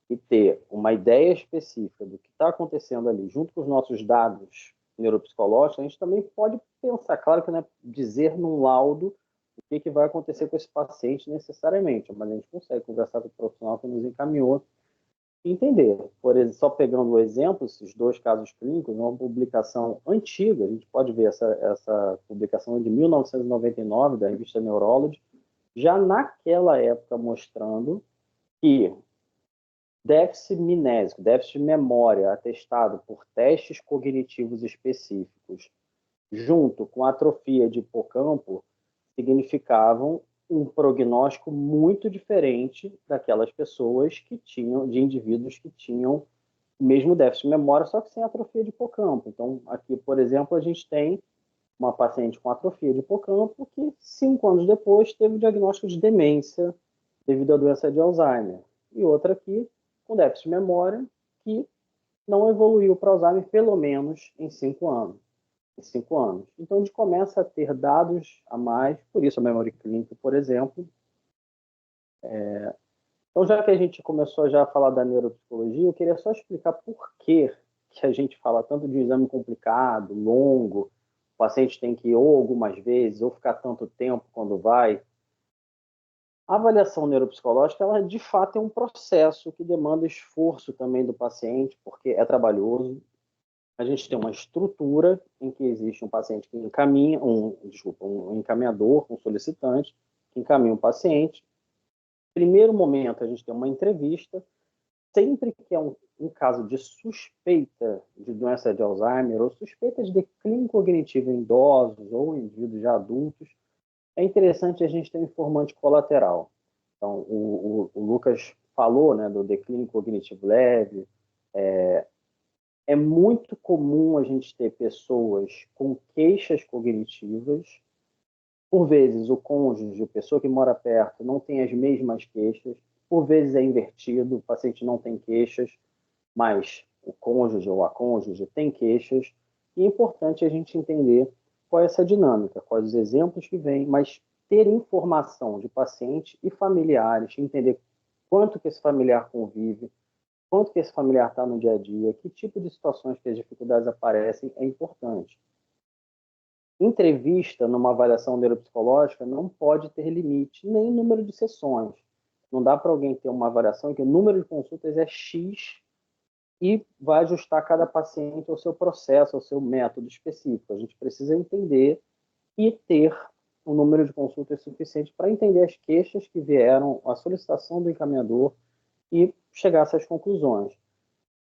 e ter uma ideia específica do que está acontecendo ali, junto com os nossos dados neuropsicológicos, a gente também pode pensar, claro que não é dizer num laudo o que vai acontecer com esse paciente necessariamente, mas a gente consegue conversar com o profissional que nos encaminhou e entender. Por exemplo, só pegando o exemplo, esses dois casos clínicos, uma publicação antiga, a gente pode ver essa publicação de 1999, da revista Neurology, já naquela época mostrando que déficit mnésico, déficit de memória atestado por testes cognitivos específicos, junto com atrofia de hipocampo, significavam um prognóstico muito diferente daquelas pessoas que tinham, de indivíduos que tinham o mesmo déficit de memória, só que sem atrofia de hipocampo. Então, aqui, por exemplo, a gente tem uma paciente com atrofia de hipocampo que, 5 anos depois, teve o diagnóstico de demência devido à doença de Alzheimer. E outra aqui, com déficit de memória, que não evoluiu para Alzheimer, pelo menos em 5 anos. Então, a gente começa a ter dados a mais, por isso a Memory Clinic, por exemplo. Então, já que a gente começou já a falar da neuropsicologia, eu queria só explicar por que a gente fala tanto de um exame complicado, longo, o paciente tem que ir ou algumas vezes, ou ficar tanto tempo quando vai. A avaliação neuropsicológica, ela de fato é um processo que demanda esforço também do paciente, porque é trabalhoso. A gente tem uma estrutura em que existe um paciente que encaminha, um encaminhador, um solicitante, que encaminha um paciente. Primeiro momento, a gente tem uma entrevista, sempre que é um caso de suspeita de doença de Alzheimer ou suspeita de declínio cognitivo em idosos ou em indivíduos já adultos, é interessante a gente ter um informante colateral. Então, o Lucas falou, né, do declínio cognitivo leve. É muito comum a gente ter pessoas com queixas cognitivas. Por vezes, o cônjuge, a pessoa que mora perto, não tem as mesmas queixas. Por vezes é invertido, o paciente não tem queixas, mas o cônjuge ou a cônjuge tem queixas. E é importante a gente entender qual é essa dinâmica, quais os exemplos que vêm, mas ter informação de paciente e familiares, entender quanto que esse familiar convive, quanto que esse familiar está no dia a dia, que tipo de situações que as dificuldades aparecem, é importante. Entrevista numa avaliação neuropsicológica não pode ter limite, nem número de sessões. Não dá para alguém ter uma avaliação em que o número de consultas é X e vai ajustar cada paciente ao seu processo, ao seu método específico. A gente precisa entender e ter um número de consultas suficiente para entender as queixas que vieram, a solicitação do encaminhador e chegar a essas conclusões.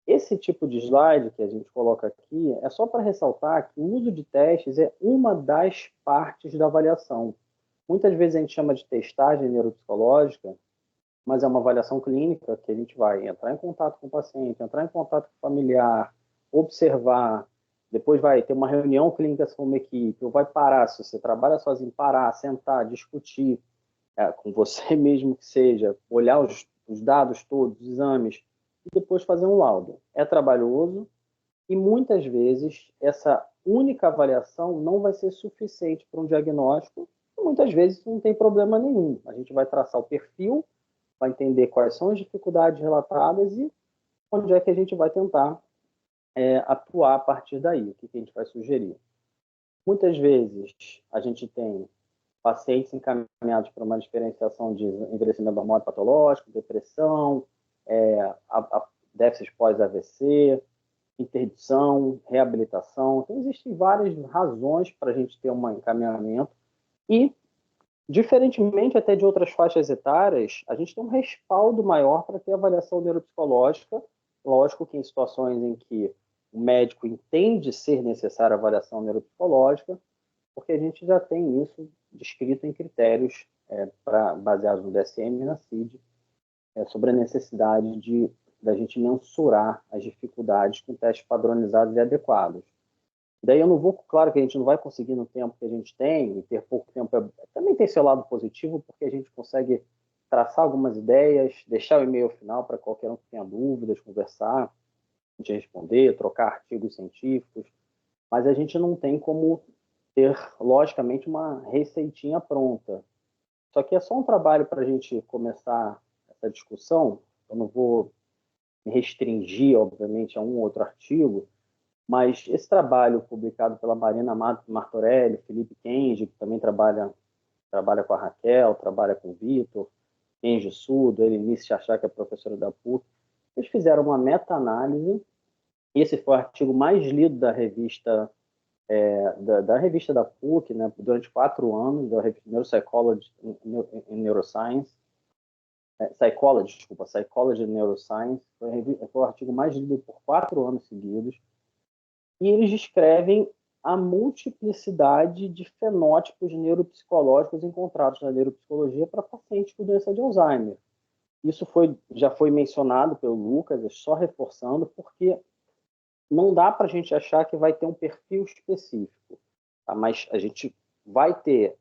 Esse tipo de slide que a gente coloca aqui é só para ressaltar que o uso de testes é uma das partes da avaliação. Muitas vezes a gente chama de testagem neuropsicológica, mas é uma avaliação clínica que a gente vai entrar em contato com o paciente, entrar em contato com o familiar, observar, depois vai ter uma reunião clínica com uma equipe, ou vai parar, se você trabalha sozinho, parar, sentar, discutir com você mesmo que seja, olhar os dados todos, os exames, e depois fazer um laudo. É trabalhoso e muitas vezes essa única avaliação não vai ser suficiente para um diagnóstico, e muitas vezes não tem problema nenhum. A gente vai traçar o perfil, vai entender quais são as dificuldades relatadas e onde é que a gente vai tentar atuar a partir daí, o que a gente vai sugerir. Muitas vezes a gente tem pacientes encaminhados para uma diferenciação de envelhecimento hormonal patológico, depressão, déficits pós-AVC, interdição, reabilitação. Então, existem várias razões para a gente ter um encaminhamento e, diferentemente até de outras faixas etárias, a gente tem um respaldo maior para ter avaliação neuropsicológica. Lógico que em situações em que o médico entende ser necessária a avaliação neuropsicológica, porque a gente já tem isso descrito em critérios baseados no DSM e na CID, sobre a necessidade da gente mensurar as dificuldades com testes padronizados e adequados. Daí eu não vou, claro que a gente não vai conseguir no tempo que a gente tem, e ter pouco tempo também tem seu lado positivo, porque a gente consegue traçar algumas ideias, deixar o e-mail final para qualquer um que tenha dúvidas, conversar, a gente responder, trocar artigos científicos, mas a gente não tem como ter, logicamente, uma receitinha pronta. Só que é só um trabalho para a gente começar essa discussão. Eu não vou me restringir, obviamente, a um ou outro artigo, mas esse trabalho publicado pela Marina Martorelli, Felipe Kenji, que também trabalha com a Raquel, trabalha com o Vitor, Kenji Sudo, Elinice Chachá, que é professora da PUC, eles fizeram uma meta-análise. Esse foi o artigo mais lido da revista da revista da PUC, né, durante 4 anos, da revista Neuropsychology and Neuroscience, Psychology and Neuroscience, foi o artigo mais lido por 4 anos seguidos, e eles descrevem a multiplicidade de fenótipos neuropsicológicos encontrados na neuropsicologia para pacientes com doença de Alzheimer. Isso já foi mencionado pelo Lucas, só reforçando, porque não dá para a gente achar que vai ter um perfil específico, tá? Mas a gente vai ter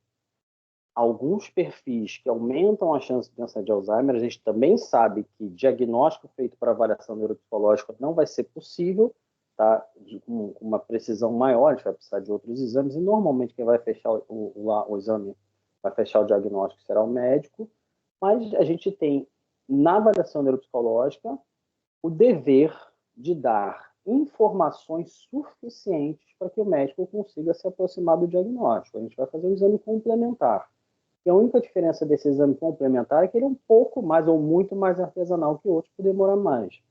alguns perfis que aumentam a chance de doença de Alzheimer. A gente também sabe que diagnóstico feito para avaliação neuropsicológica não vai ser possível, tá? Com uma precisão maior, a gente vai precisar de outros exames, e normalmente quem vai fechar o exame, vai fechar o diagnóstico, será o médico, mas a gente tem, na avaliação neuropsicológica, o dever de dar informações suficientes para que o médico consiga se aproximar do diagnóstico. A gente vai fazer um exame complementar. E a única diferença desse exame complementar é que ele é um pouco mais ou muito mais artesanal que outros, por demorar mais.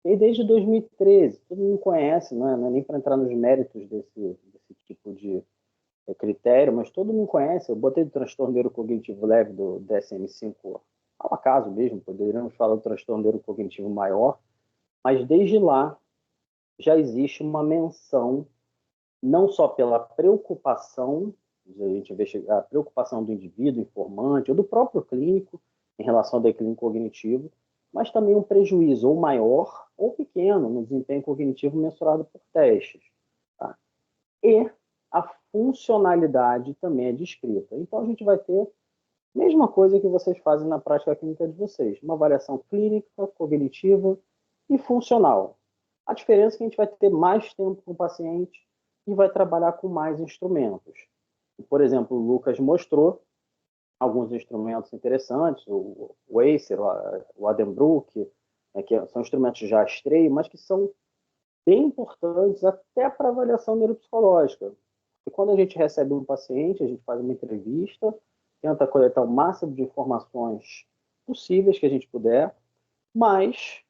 E desde 2013, todo mundo conhece, não é nem para entrar nos méritos desse tipo de critério, mas todo mundo conhece. Eu botei do transtorno neurocognitivo leve do DSM-5 ao acaso mesmo, poderíamos falar do transtorno neurocognitivo maior, mas desde lá já existe uma menção, não só pela preocupação, a gente vê a preocupação do indivíduo, informante, ou do próprio clínico em relação ao declínio cognitivo, mas também um prejuízo ou maior ou pequeno no desempenho cognitivo mensurado por testes. Tá? E a funcionalidade também é descrita. Então, a gente vai ter a mesma coisa que vocês fazem na prática clínica de vocês, uma avaliação clínica, cognitiva e funcional. A diferença é que a gente vai ter mais tempo com o paciente e vai trabalhar com mais instrumentos. Por exemplo, o Lucas mostrou alguns instrumentos interessantes, o Acer, o Addenbrooke, que são instrumentos de rastreio, mas que são bem importantes até para avaliação neuropsicológica. E quando a gente recebe um paciente, a gente faz uma entrevista, tenta coletar o máximo de informações possíveis que a gente puder, mas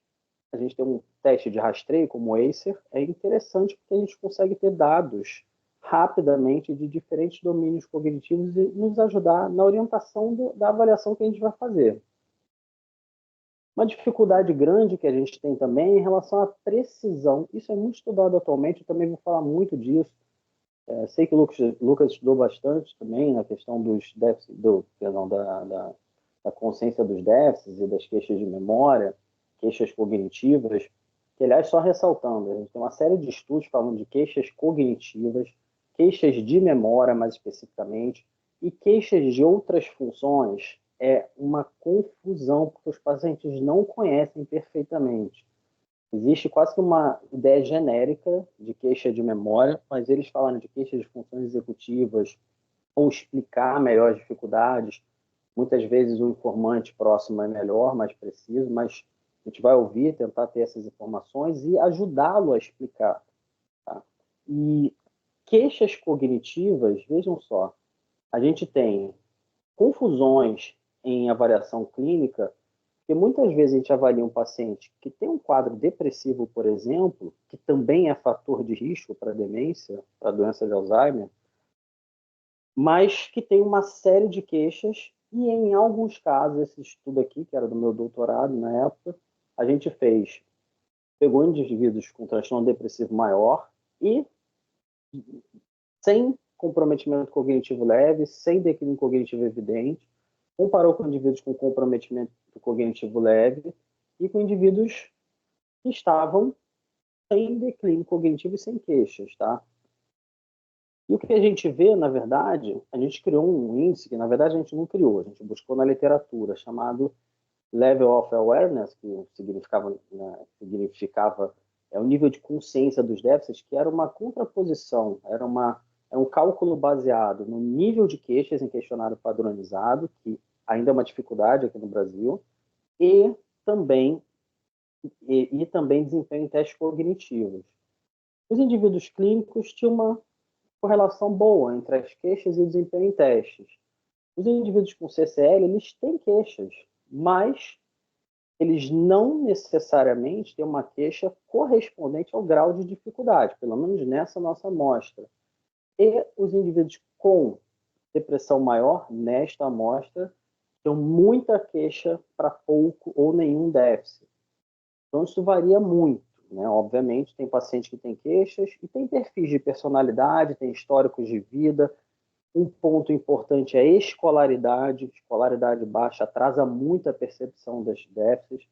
a gente tem um teste de rastreio como o Acer, é interessante porque a gente consegue ter dados rapidamente de diferentes domínios cognitivos e nos ajudar na orientação da avaliação que a gente vai fazer. Uma dificuldade grande que a gente tem também é em relação à precisão. Isso é muito estudado atualmente, eu também vou falar muito disso. Sei que o Lucas estudou bastante também na questão dos déficits, da consciência dos déficits e das queixas de memória, queixas cognitivas, que, aliás, só ressaltando, a gente tem uma série de estudos falando de queixas cognitivas, queixas de memória, mais especificamente, e queixas de outras funções. É uma confusão, porque os pacientes não conhecem perfeitamente. Existe quase que uma ideia genérica de queixa de memória, mas eles falam de queixas de funções executivas ou explicar melhor as dificuldades. Muitas vezes o informante próximo é melhor, mais preciso, mas a gente vai ouvir, tentar ter essas informações e ajudá-lo a explicar. Tá? E queixas cognitivas, vejam só, a gente tem confusões em avaliação clínica, porque muitas vezes a gente avalia um paciente que tem um quadro depressivo, por exemplo, que também é fator de risco para demência, para doença de Alzheimer, mas que tem uma série de queixas e, em alguns casos, esse estudo aqui, que era do meu doutorado na época, a gente pegou indivíduos com transtorno depressivo maior e sem comprometimento cognitivo leve, sem declínio cognitivo evidente, comparou com indivíduos com comprometimento cognitivo leve e com indivíduos que estavam sem declínio cognitivo e sem queixas, tá? E o que a gente vê, na verdade, a gente criou um índice que, na verdade, a gente não criou, a gente buscou na literatura, chamado Level of Awareness, que significava o nível de consciência dos déficits, que era uma contraposição, era um cálculo baseado no nível de queixas em questionário padronizado, que ainda é uma dificuldade aqui no Brasil, e também desempenho em testes cognitivos. Os indivíduos clínicos tinham uma correlação boa entre as queixas e o desempenho em testes. Os indivíduos com CCL, eles têm queixas, mas eles não necessariamente têm uma queixa correspondente ao grau de dificuldade, pelo menos nessa nossa amostra. E os indivíduos com depressão maior, nesta amostra, têm muita queixa para pouco ou nenhum déficit. Então, isso varia muito, né? Obviamente, tem paciente que tem queixas e tem perfis de personalidade, tem históricos de vida. Um ponto importante é a escolaridade. Escolaridade baixa atrasa muito a percepção das déficits.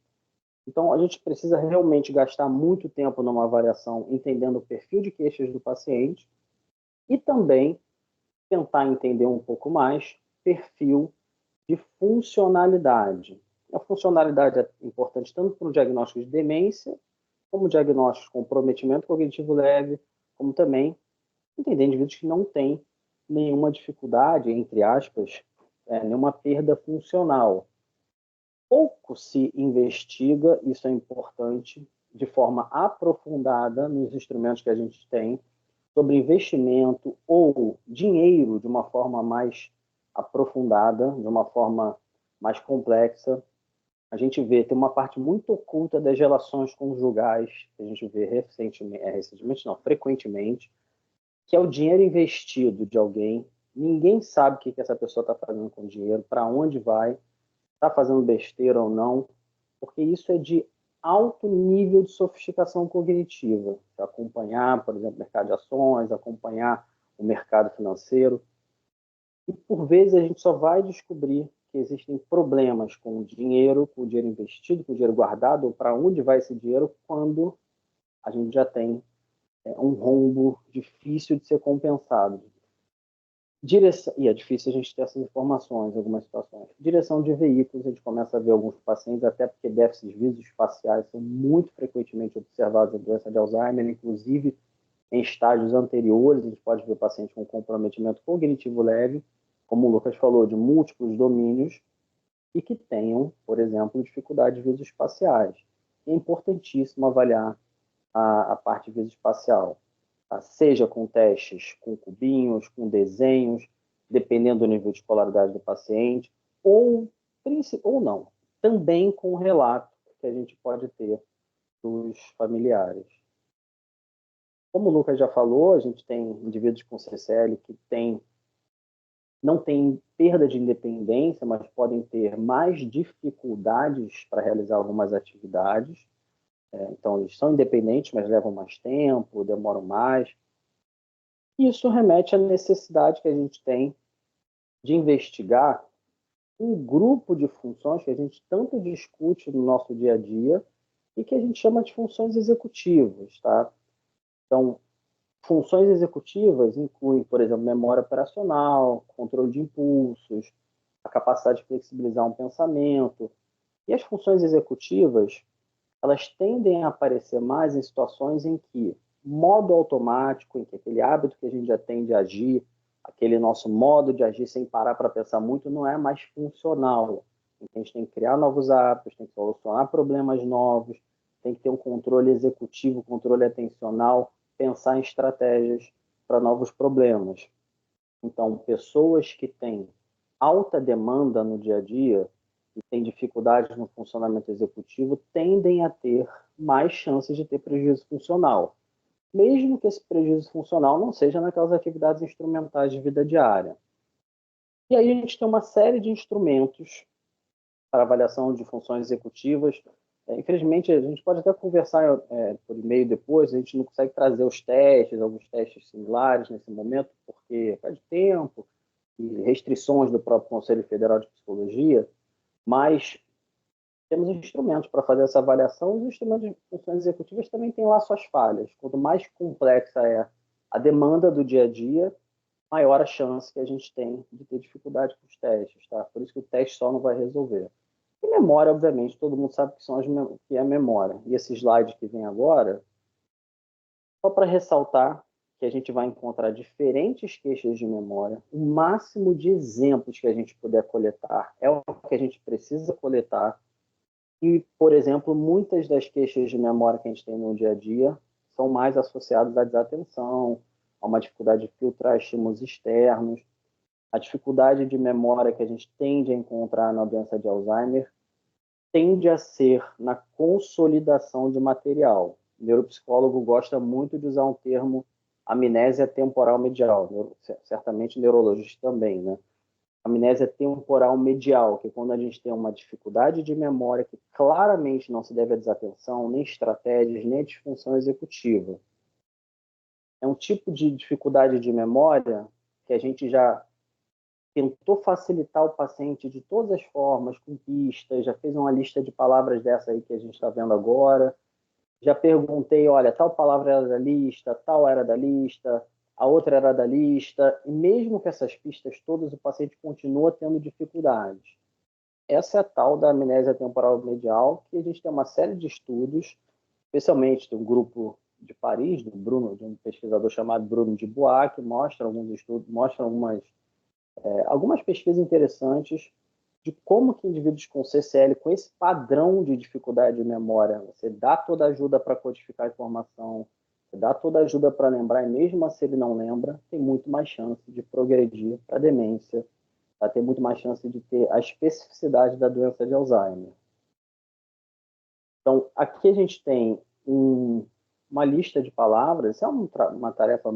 Então, a gente precisa realmente gastar muito tempo numa avaliação entendendo o perfil de queixas do paciente e também tentar entender um pouco mais perfil de funcionalidade. A funcionalidade é importante tanto para o diagnóstico de demência, como diagnóstico de comprometimento cognitivo leve, como também entender indivíduos que não têm nenhuma dificuldade, entre aspas, nenhuma perda funcional. Pouco se investiga, isso é importante, de forma aprofundada nos instrumentos que a gente tem, sobre investimento ou dinheiro de uma forma mais aprofundada, de uma forma mais complexa. A gente vê, tem uma parte muito oculta das relações conjugais, que a gente vê frequentemente, que é o dinheiro investido de alguém. Ninguém sabe o que essa pessoa está fazendo com o dinheiro, para onde vai. está fazendo besteira ou não, porque isso é de alto nível de sofisticação cognitiva. Acompanhar, por exemplo, o mercado de ações, acompanhar o mercado financeiro. E, por vezes, a gente só vai descobrir que existem problemas com o dinheiro investido, com o dinheiro guardado, ou para onde vai esse dinheiro, quando a gente já tem um rombo difícil de ser compensado. E é difícil a gente ter essas informações em algumas situações. Direção de veículos, a gente começa a ver alguns pacientes, até porque déficits visoespaciais são muito frequentemente observados na doença de Alzheimer, inclusive em estágios anteriores, a gente pode ver pacientes com comprometimento cognitivo leve, como o Lucas falou, de múltiplos domínios, e que tenham, por exemplo, dificuldades visoespaciais. É importantíssimo avaliar a parte visoespacial, tá? Seja com testes com cubinhos, com desenhos, dependendo do nível de escolaridade do paciente, ou não, também com o relato que a gente pode ter dos familiares. Como o Lucas já falou, a gente tem indivíduos com CCL que não têm perda de independência, mas podem ter mais dificuldades para realizar algumas atividades. Então, eles são independentes, mas levam mais tempo, demoram mais. Isso remete à necessidade que a gente tem de investigar um grupo de funções que a gente tanto discute no nosso dia a dia e que a gente chama de funções executivas, tá? Então, funções executivas incluem, por exemplo, memória operacional, controle de impulsos, a capacidade de flexibilizar um pensamento. E as funções executivas, elas tendem a aparecer mais em situações em que modo automático, em que aquele hábito que a gente já tem de agir, aquele nosso modo de agir sem parar para pensar muito, não é mais funcional. A gente tem que criar novos hábitos, tem que solucionar problemas novos, tem que ter um controle executivo, controle atencional, pensar em estratégias para novos problemas. Então, pessoas que têm alta demanda no dia a dia e têm dificuldades no funcionamento executivo tendem a ter mais chances de ter prejuízo funcional, mesmo que esse prejuízo funcional não seja naquelas atividades instrumentais de vida diária. E aí a gente tem uma série de instrumentos para avaliação de funções executivas. Infelizmente, a gente pode até conversar por e-mail depois, a gente não consegue trazer os testes, alguns testes similares nesse momento, porque faz tempo e restrições do próprio Conselho Federal de Psicologia, mas temos instrumentos para fazer essa avaliação, e os instrumentos de funções executivas também têm lá suas falhas. Quanto mais complexa é a demanda do dia a dia, maior a chance que a gente tem de ter dificuldade com os testes, tá? Por isso que o teste só não vai resolver. E memória, obviamente, todo mundo sabe que é a memória. E esse slide que vem agora, só para ressaltar que a gente vai encontrar diferentes queixas de memória, o máximo de exemplos que a gente puder coletar é o que a gente precisa coletar. E, por exemplo, muitas das queixas de memória que a gente tem no dia a dia são mais associadas à desatenção, a uma dificuldade de filtrar estímulos externos. A dificuldade de memória que a gente tende a encontrar na doença de Alzheimer tende a ser na consolidação de material. O neuropsicólogo gosta muito de usar um termo amnésia temporal medial, certamente neurologista também, né? Amnésia temporal medial, que é quando a gente tem uma dificuldade de memória que claramente não se deve à desatenção, nem estratégias, nem disfunção executiva. É um tipo de dificuldade de memória que a gente já tentou facilitar o paciente de todas as formas, com pistas, já fez uma lista de palavras dessa aí que a gente está vendo agora, já perguntei, olha, tal palavra era da lista, tal era da lista, a outra era da lista, e mesmo com essas pistas todas, o paciente continua tendo dificuldades. Essa é a tal da amnésia temporal medial, que a gente tem uma série de estudos, especialmente de um grupo de Paris, de um pesquisador chamado Bruno Dubois, que mostra alguns estudos, mostra algumas pesquisas interessantes de como que indivíduos com CCL, com esse padrão de dificuldade de memória, você dá toda a ajuda para codificar a informação, você dá toda a ajuda para lembrar, e mesmo se ele não lembra, tem muito mais chance de progredir para demência, vai ter muito mais chance de ter a especificidade da doença de Alzheimer. Então, aqui a gente tem uma lista de palavras, é uma tarefa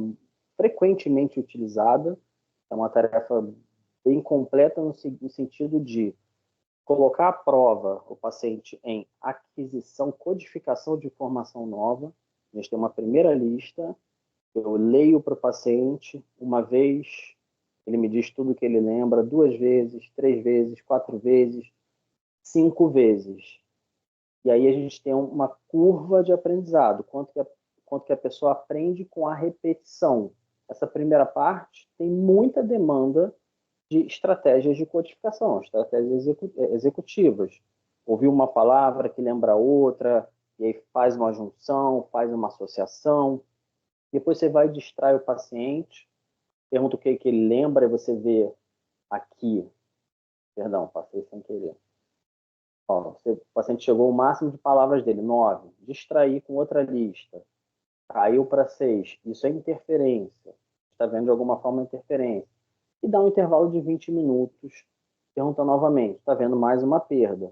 frequentemente utilizada, é uma tarefa bem completa no sentido de colocar à prova o paciente em aquisição, codificação de informação nova. A gente tem uma primeira lista, eu leio para o paciente uma vez, ele me diz tudo que ele lembra, 2 vezes, 3 vezes, 4 vezes, 5 vezes. E aí a gente tem uma curva de aprendizado, quanto que a pessoa aprende com a repetição. Essa primeira parte tem muita demanda de estratégias de codificação, estratégias executivas. Ouvir uma palavra que lembra outra, e aí faz uma junção, faz uma associação. Depois você vai distrair o paciente, pergunta o que ele lembra, e você vê aqui. Perdão, passei sem querer. Ó, o paciente chegou ao máximo de palavras dele, 9. Distrair com outra lista. Caiu para 6. Isso é interferência. Está vendo de alguma forma interferência. E dá um intervalo de 20 minutos. Pergunta novamente. Está vendo mais uma perda.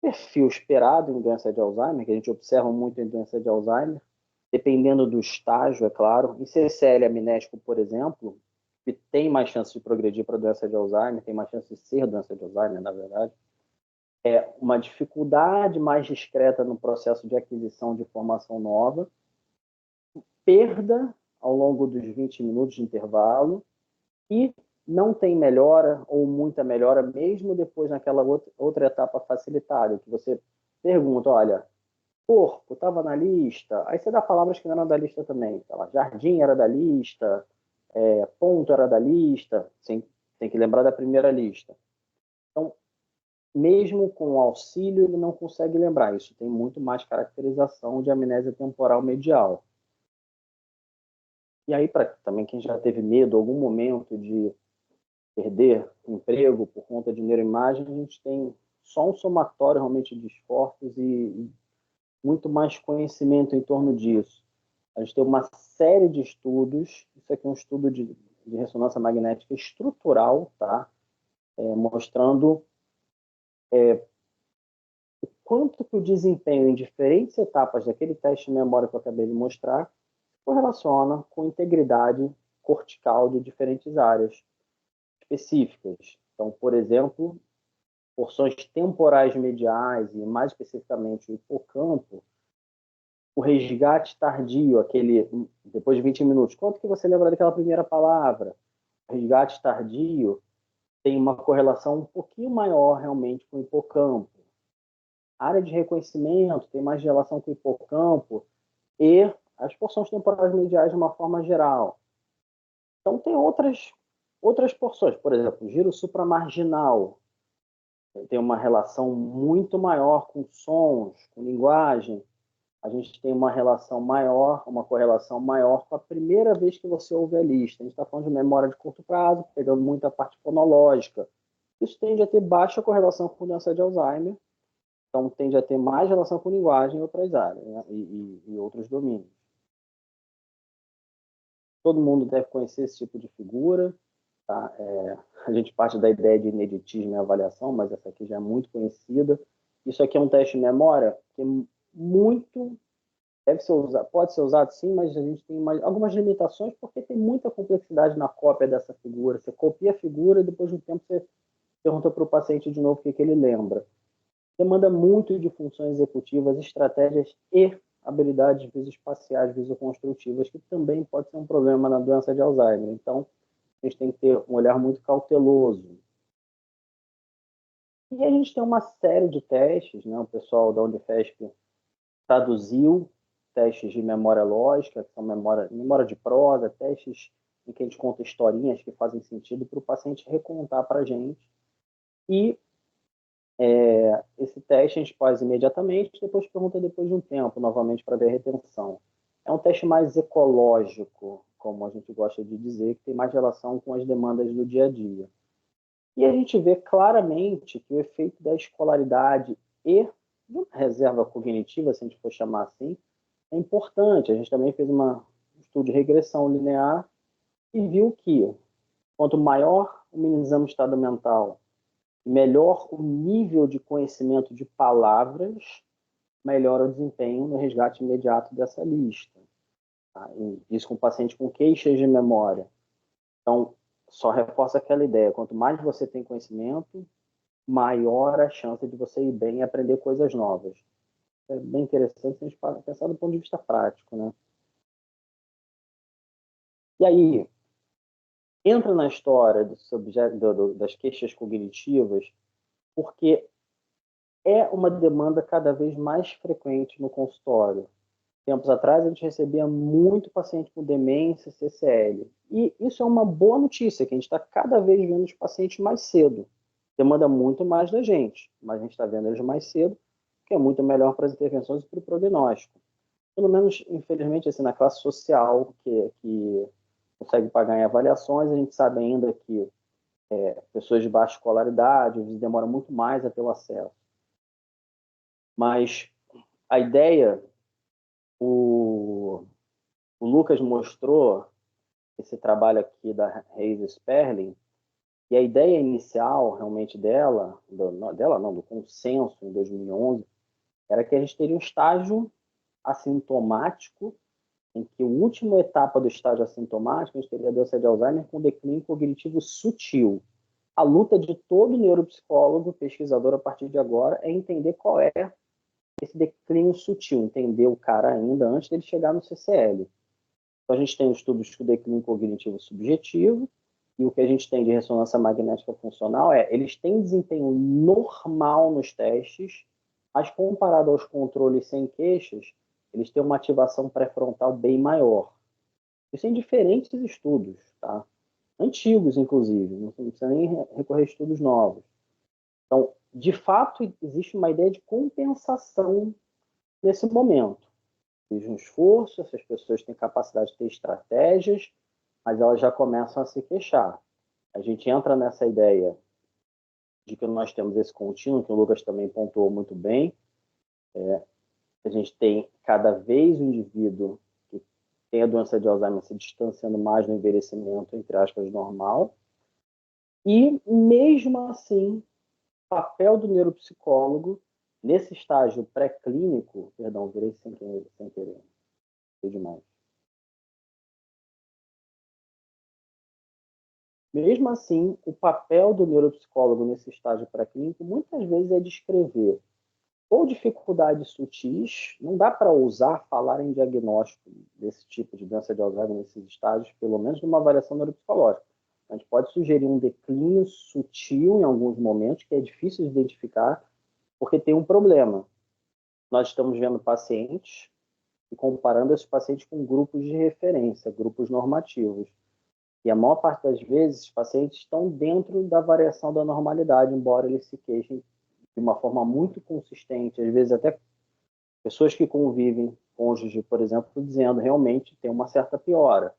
Perfil esperado em doença de Alzheimer, que a gente observa muito em doença de Alzheimer, dependendo do estágio, é claro. Em CCL amnésico, por exemplo, que tem mais chance de progredir para doença de Alzheimer, tem mais chance de ser doença de Alzheimer, na verdade, é uma dificuldade mais discreta no processo de aquisição de informação nova, perda ao longo dos 20 minutos de intervalo e não tem melhora ou muita melhora, mesmo depois naquela outra etapa facilitada, que você pergunta, olha, corpo estava na lista, aí você dá palavras que não eram da lista também, sei lá, jardim era da lista, ponto era da lista, tem que lembrar da primeira lista. Então, mesmo com o auxílio, ele não consegue lembrar. Isso tem muito mais caracterização de amnésia temporal medial. E aí, para também quem já teve medo, algum momento de perder emprego por conta de neuroimagem, a gente tem só um somatório realmente de esforços e muito mais conhecimento em torno disso. A gente tem uma série de estudos, isso aqui é um estudo de ressonância magnética estrutural, tá? Mostrando o quanto que o desempenho em diferentes etapas daquele teste de memória que eu acabei de mostrar correlaciona com integridade cortical de diferentes áreas específicas. Então, por exemplo, porções temporais mediais e, mais especificamente, o hipocampo, o resgate tardio, aquele depois de 20 minutos, quanto que você lembra daquela primeira palavra? O resgate tardio tem uma correlação um pouquinho maior realmente com o hipocampo. A área de reconhecimento tem mais relação com o hipocampo e as porções temporais mediais de uma forma geral. Então, tem outras porções, por exemplo, o giro supramarginal tem uma relação muito maior com sons, com linguagem. A gente tem uma relação maior, uma correlação maior com a primeira vez que você ouve a lista. A gente está falando de memória de curto prazo, pegando muita parte fonológica. Isso tende a ter baixa correlação com doença de Alzheimer, então tende a ter mais relação com linguagem em outras áreas, né? e outros domínios. Todo mundo deve conhecer esse tipo de figura. Tá? A gente parte da ideia de ineditismo e avaliação, mas essa aqui já é muito conhecida. Isso aqui é um teste de memória que muito deve ser usado, pode ser usado sim, mas a gente tem algumas limitações porque tem muita complexidade na cópia dessa figura. Você copia a figura e depois de um tempo você pergunta para o paciente de novo o que ele lembra. Demanda muito de funções executivas, estratégias e habilidades visoespaciais, visoconstrutivas, que também pode ser um problema na doença de Alzheimer. Então, a gente tem que ter um olhar muito cauteloso. E a gente tem uma série de testes, né? O pessoal da Unifesp traduziu testes de memória lógica, que são memória de prosa, testes em que a gente conta historinhas que fazem sentido para o paciente recontar para a gente. E esse teste a gente faz imediatamente, depois pergunta depois de um tempo, novamente, para ver a retenção. É um teste mais ecológico, como a gente gosta de dizer, que tem mais relação com as demandas do dia a dia. E a gente vê claramente que o efeito da escolaridade e de uma reserva cognitiva, se a gente for chamar assim, é importante. A gente também fez um estudo de regressão linear e viu que quanto maior o minimizamos o estado mental, melhor o nível de conhecimento de palavras, melhor o desempenho no resgate imediato dessa lista. Tá? Isso com paciente com queixas de memória. Então, só reforça aquela ideia, quanto mais você tem conhecimento, maior a chance de você ir bem e aprender coisas novas. É bem interessante se a gente pensar do ponto de vista prático, né? E aí, entra na história das queixas cognitivas, porque é uma demanda cada vez mais frequente no consultório. Tempos atrás, a gente recebia muito paciente com demência, CCL. E isso é uma boa notícia, que a gente está cada vez vendo os pacientes mais cedo. Demanda muito mais da gente, mas a gente está vendo eles mais cedo, que é muito melhor para as intervenções e para o prognóstico. Pelo menos, infelizmente, assim, na classe social, que consegue pagar em avaliações, a gente sabe ainda que pessoas de baixa escolaridade, às vezes demoram muito mais a ter o acesso. Mas a ideia, o Lucas mostrou esse trabalho aqui da Reise Sperling, e a ideia inicial realmente do consenso em 2011, era que a gente teria um estágio assintomático, em que a última etapa do estágio assintomático, a gente teria a doença de Alzheimer com declínio cognitivo sutil. A luta de todo neuropsicólogo, pesquisador a partir de agora, é entender qual é esse declínio sutil, entender o cara ainda antes dele chegar no CCL. Então, a gente tem estudos de declínio cognitivo subjetivo, e o que a gente tem de ressonância magnética funcional eles têm desempenho normal nos testes, mas comparado aos controles sem queixas, eles têm uma ativação pré-frontal bem maior. Isso em diferentes estudos, tá? Antigos, inclusive, não precisa nem recorrer a estudos novos. Então, de fato, existe uma ideia de compensação nesse momento. Existe um esforço, essas pessoas têm capacidade de ter estratégias, mas elas já começam a se queixar. A gente entra nessa ideia de que nós temos esse contínuo, que o Lucas também pontuou muito bem. A gente tem cada vez um indivíduo que tem a doença de Alzheimer se distanciando mais no envelhecimento, entre aspas, normal. E, mesmo assim, o papel do neuropsicólogo nesse estágio pré-clínico, perdão, virei sem querer, foi demais. Mesmo assim, o papel do neuropsicólogo nesse estágio pré-clínico muitas vezes é descrever ou dificuldades sutis, não dá para ousar falar em diagnóstico desse tipo de doença de Alzheimer nesses estágios, pelo menos numa avaliação neuropsicológica. A gente pode sugerir um declínio sutil em alguns momentos, que é difícil de identificar, porque tem um problema. Nós estamos vendo pacientes e comparando esses pacientes com grupos de referência, grupos normativos. E a maior parte das vezes, os pacientes estão dentro da variação da normalidade, embora eles se queixem de uma forma muito consistente, às vezes até pessoas que convivem, cônjuge, por exemplo, dizendo realmente tem uma certa piora,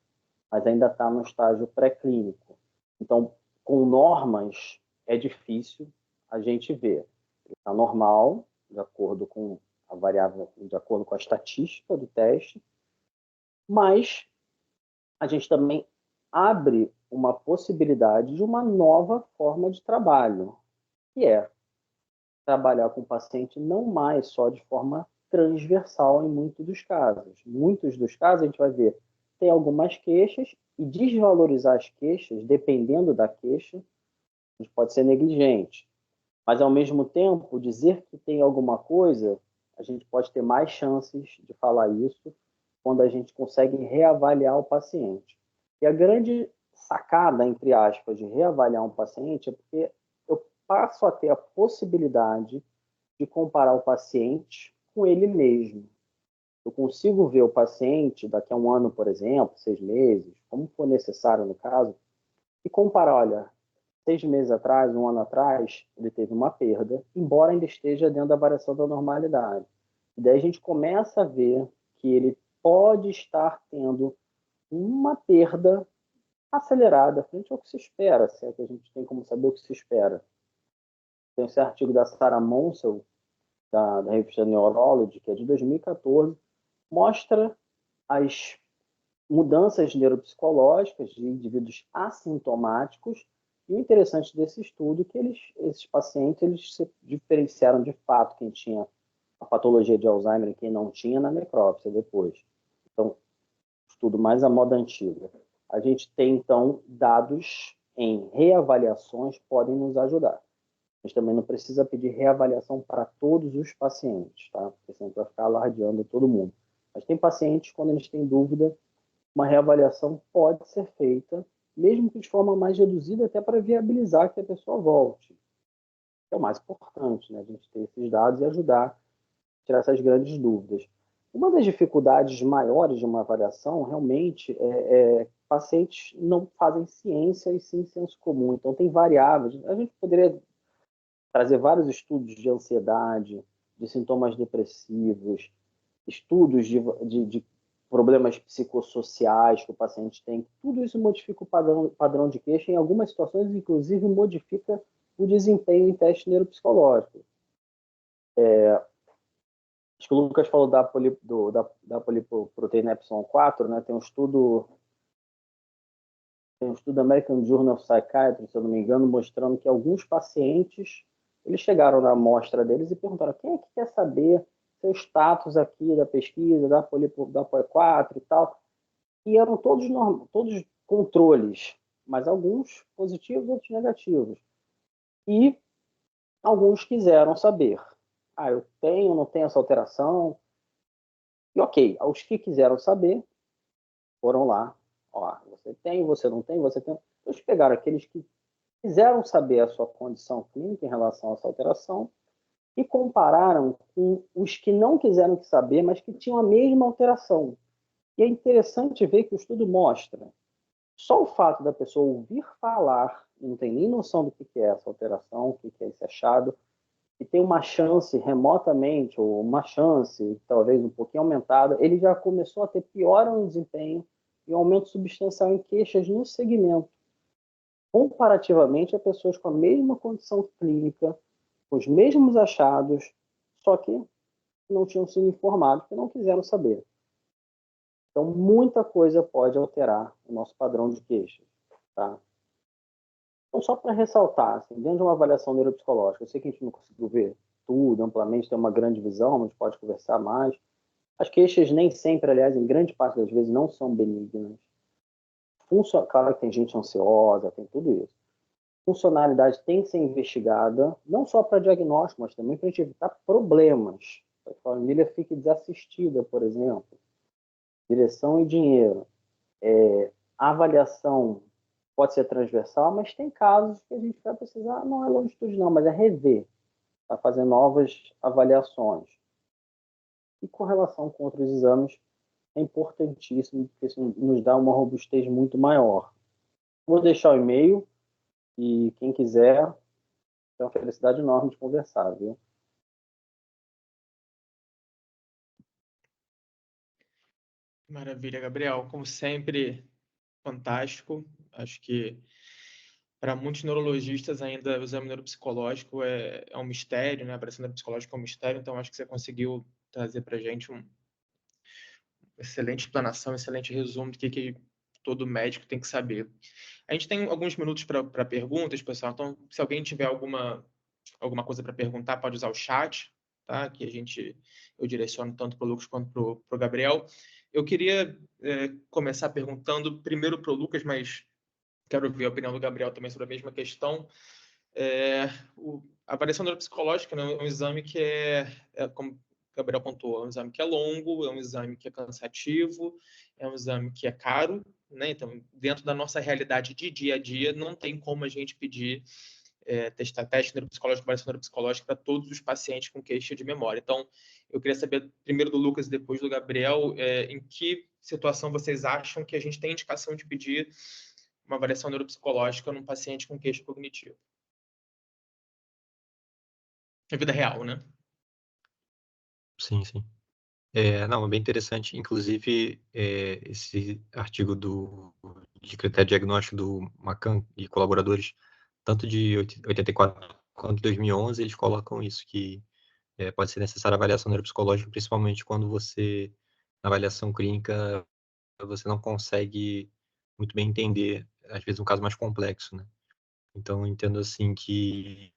mas ainda está no estágio pré-clínico. Então, com normas, é difícil a gente ver. Está normal, de acordo com a variável, de acordo com a estatística do teste, mas a gente também abre uma possibilidade de uma nova forma de trabalho, que é trabalhar com o paciente não mais só de forma transversal em muitos dos casos. Muitos dos casos a gente vai ver, tem algumas queixas e desvalorizar as queixas, dependendo da queixa, a gente pode ser negligente. Mas, ao mesmo tempo, dizer que tem alguma coisa, a gente pode ter mais chances de falar isso quando a gente consegue reavaliar o paciente. E a grande sacada, entre aspas, de reavaliar um paciente é porque eu passo a ter a possibilidade de comparar o paciente com ele mesmo. Eu consigo ver o paciente daqui a um ano, por exemplo, 6 meses, como for necessário no caso, e comparar, olha, 6 meses atrás, um ano atrás, ele teve uma perda, embora ainda esteja dentro da variação da normalidade. E daí a gente começa a ver que ele pode estar tendo uma perda acelerada frente ao que se espera, se é que a gente tem como saber o que se espera. Tem esse artigo da Sarah Monsell, da revista Neurology, que é de 2014, mostra as mudanças neuropsicológicas de indivíduos assintomáticos. E o interessante desse estudo é que esses pacientes eles se diferenciaram de fato quem tinha a patologia de Alzheimer e quem não tinha na necrópsia depois. Então, estudo mais à moda antiga. A gente tem, então, dados em reavaliações podem nos ajudar. A gente também não precisa pedir reavaliação para todos os pacientes, tá? Porque senão vai ficar alardeando todo mundo. Mas tem pacientes, quando eles têm dúvida, uma reavaliação pode ser feita, mesmo que de forma mais reduzida, até para viabilizar que a pessoa volte. É o mais importante, né? A gente ter esses dados e ajudar a tirar essas grandes dúvidas. Uma das dificuldades maiores de uma avaliação, realmente, pacientes não fazem ciência e sim senso comum. Então, tem variáveis. A gente poderia trazer vários estudos de ansiedade, de sintomas depressivos, estudos de problemas psicossociais que o paciente tem. Tudo isso modifica o padrão de queixa, em algumas situações, inclusive, modifica o desempenho em teste neuropsicológico. Acho que o Lucas falou da polipoproteína epsilon 4, né? Tem um estudo da American Journal of Psychiatry, se eu não me engano, mostrando que alguns pacientes, eles chegaram na amostra deles e perguntaram: quem é que quer saber seu status aqui da pesquisa, da POE4 e tal? E eram todos controles, mas alguns positivos, outros negativos. E alguns quiseram saber: eu tenho, não tenho essa alteração? E ok, os que quiseram saber foram lá: você tem, você não tem, você tem. Eles pegaram aqueles que quiseram saber a sua condição clínica em relação a essa alteração e compararam com os que não quiseram saber, mas que tinham a mesma alteração. E é interessante ver que o estudo mostra só o fato da pessoa ouvir falar, não tem nem noção do que é essa alteração, o que é esse achado, e tem uma chance remotamente, ou uma chance talvez um pouquinho aumentada, ele já começou a ter piora no desempenho e um aumento substancial em queixas no segmento, comparativamente a pessoas com a mesma condição clínica, com os mesmos achados, só que não tinham sido informados, que não quiseram saber. Então, muita coisa pode alterar o nosso padrão de queixa, tá? Então, só para ressaltar, assim, dentro de uma avaliação neuropsicológica, eu sei que a gente não conseguiu ver tudo amplamente, tem uma grande visão, mas pode conversar mais. As queixas nem sempre, aliás, em grande parte das vezes, não são benignas. Claro que tem gente ansiosa, tem tudo isso. Funcionalidade tem que ser investigada, não só para diagnóstico, mas também para a gente evitar problemas. Para que a família fique desassistida, por exemplo. Direção e dinheiro. A avaliação pode ser transversal, mas tem casos que a gente vai precisar, não é longitudinal, mas é rever, para fazer novas avaliações. E com relação com outros exames, é importantíssimo, porque isso nos dá uma robustez muito maior. Vou deixar o e-mail e quem quiser, é uma felicidade enorme de conversar, viu? Maravilha, Gabriel. Como sempre, fantástico. Acho que para muitos neurologistas ainda o exame neuropsicológico é um mistério, né? A avaliação neuropsicológica é um mistério, então acho que você conseguiu trazer para a gente uma excelente explanação, excelente resumo do que todo médico tem que saber. A gente tem alguns minutos para perguntas, pessoal, então se alguém tiver alguma coisa para perguntar, pode usar o chat, tá? Que eu direciono tanto para o Lucas quanto para o Gabriel. Eu queria começar perguntando primeiro para o Lucas, mas quero ouvir a opinião do Gabriel também sobre a mesma questão. A avaliação neuropsicológica, né, é um exame que como o Gabriel pontuou, é um exame que é longo, é um exame que é cansativo, é um exame que é caro, né? Então, dentro da nossa realidade de dia a dia, não tem como a gente pedir testar teste neuropsicológico, avaliação neuropsicológica para todos os pacientes com queixa de memória. Então, eu queria saber primeiro do Lucas e depois do Gabriel, em que situação vocês acham que a gente tem indicação de pedir uma avaliação neuropsicológica num paciente com queixa cognitiva? Na vida real, né? Sim, sim. Não, é bem interessante. Inclusive, esse artigo de critério diagnóstico do Macan e colaboradores, tanto de 84 quanto de 2011, eles colocam isso, que pode ser necessária avaliação neuropsicológica, principalmente quando na avaliação clínica, você não consegue muito bem entender, às vezes, um caso mais complexo, né? Então, eu entendo assim que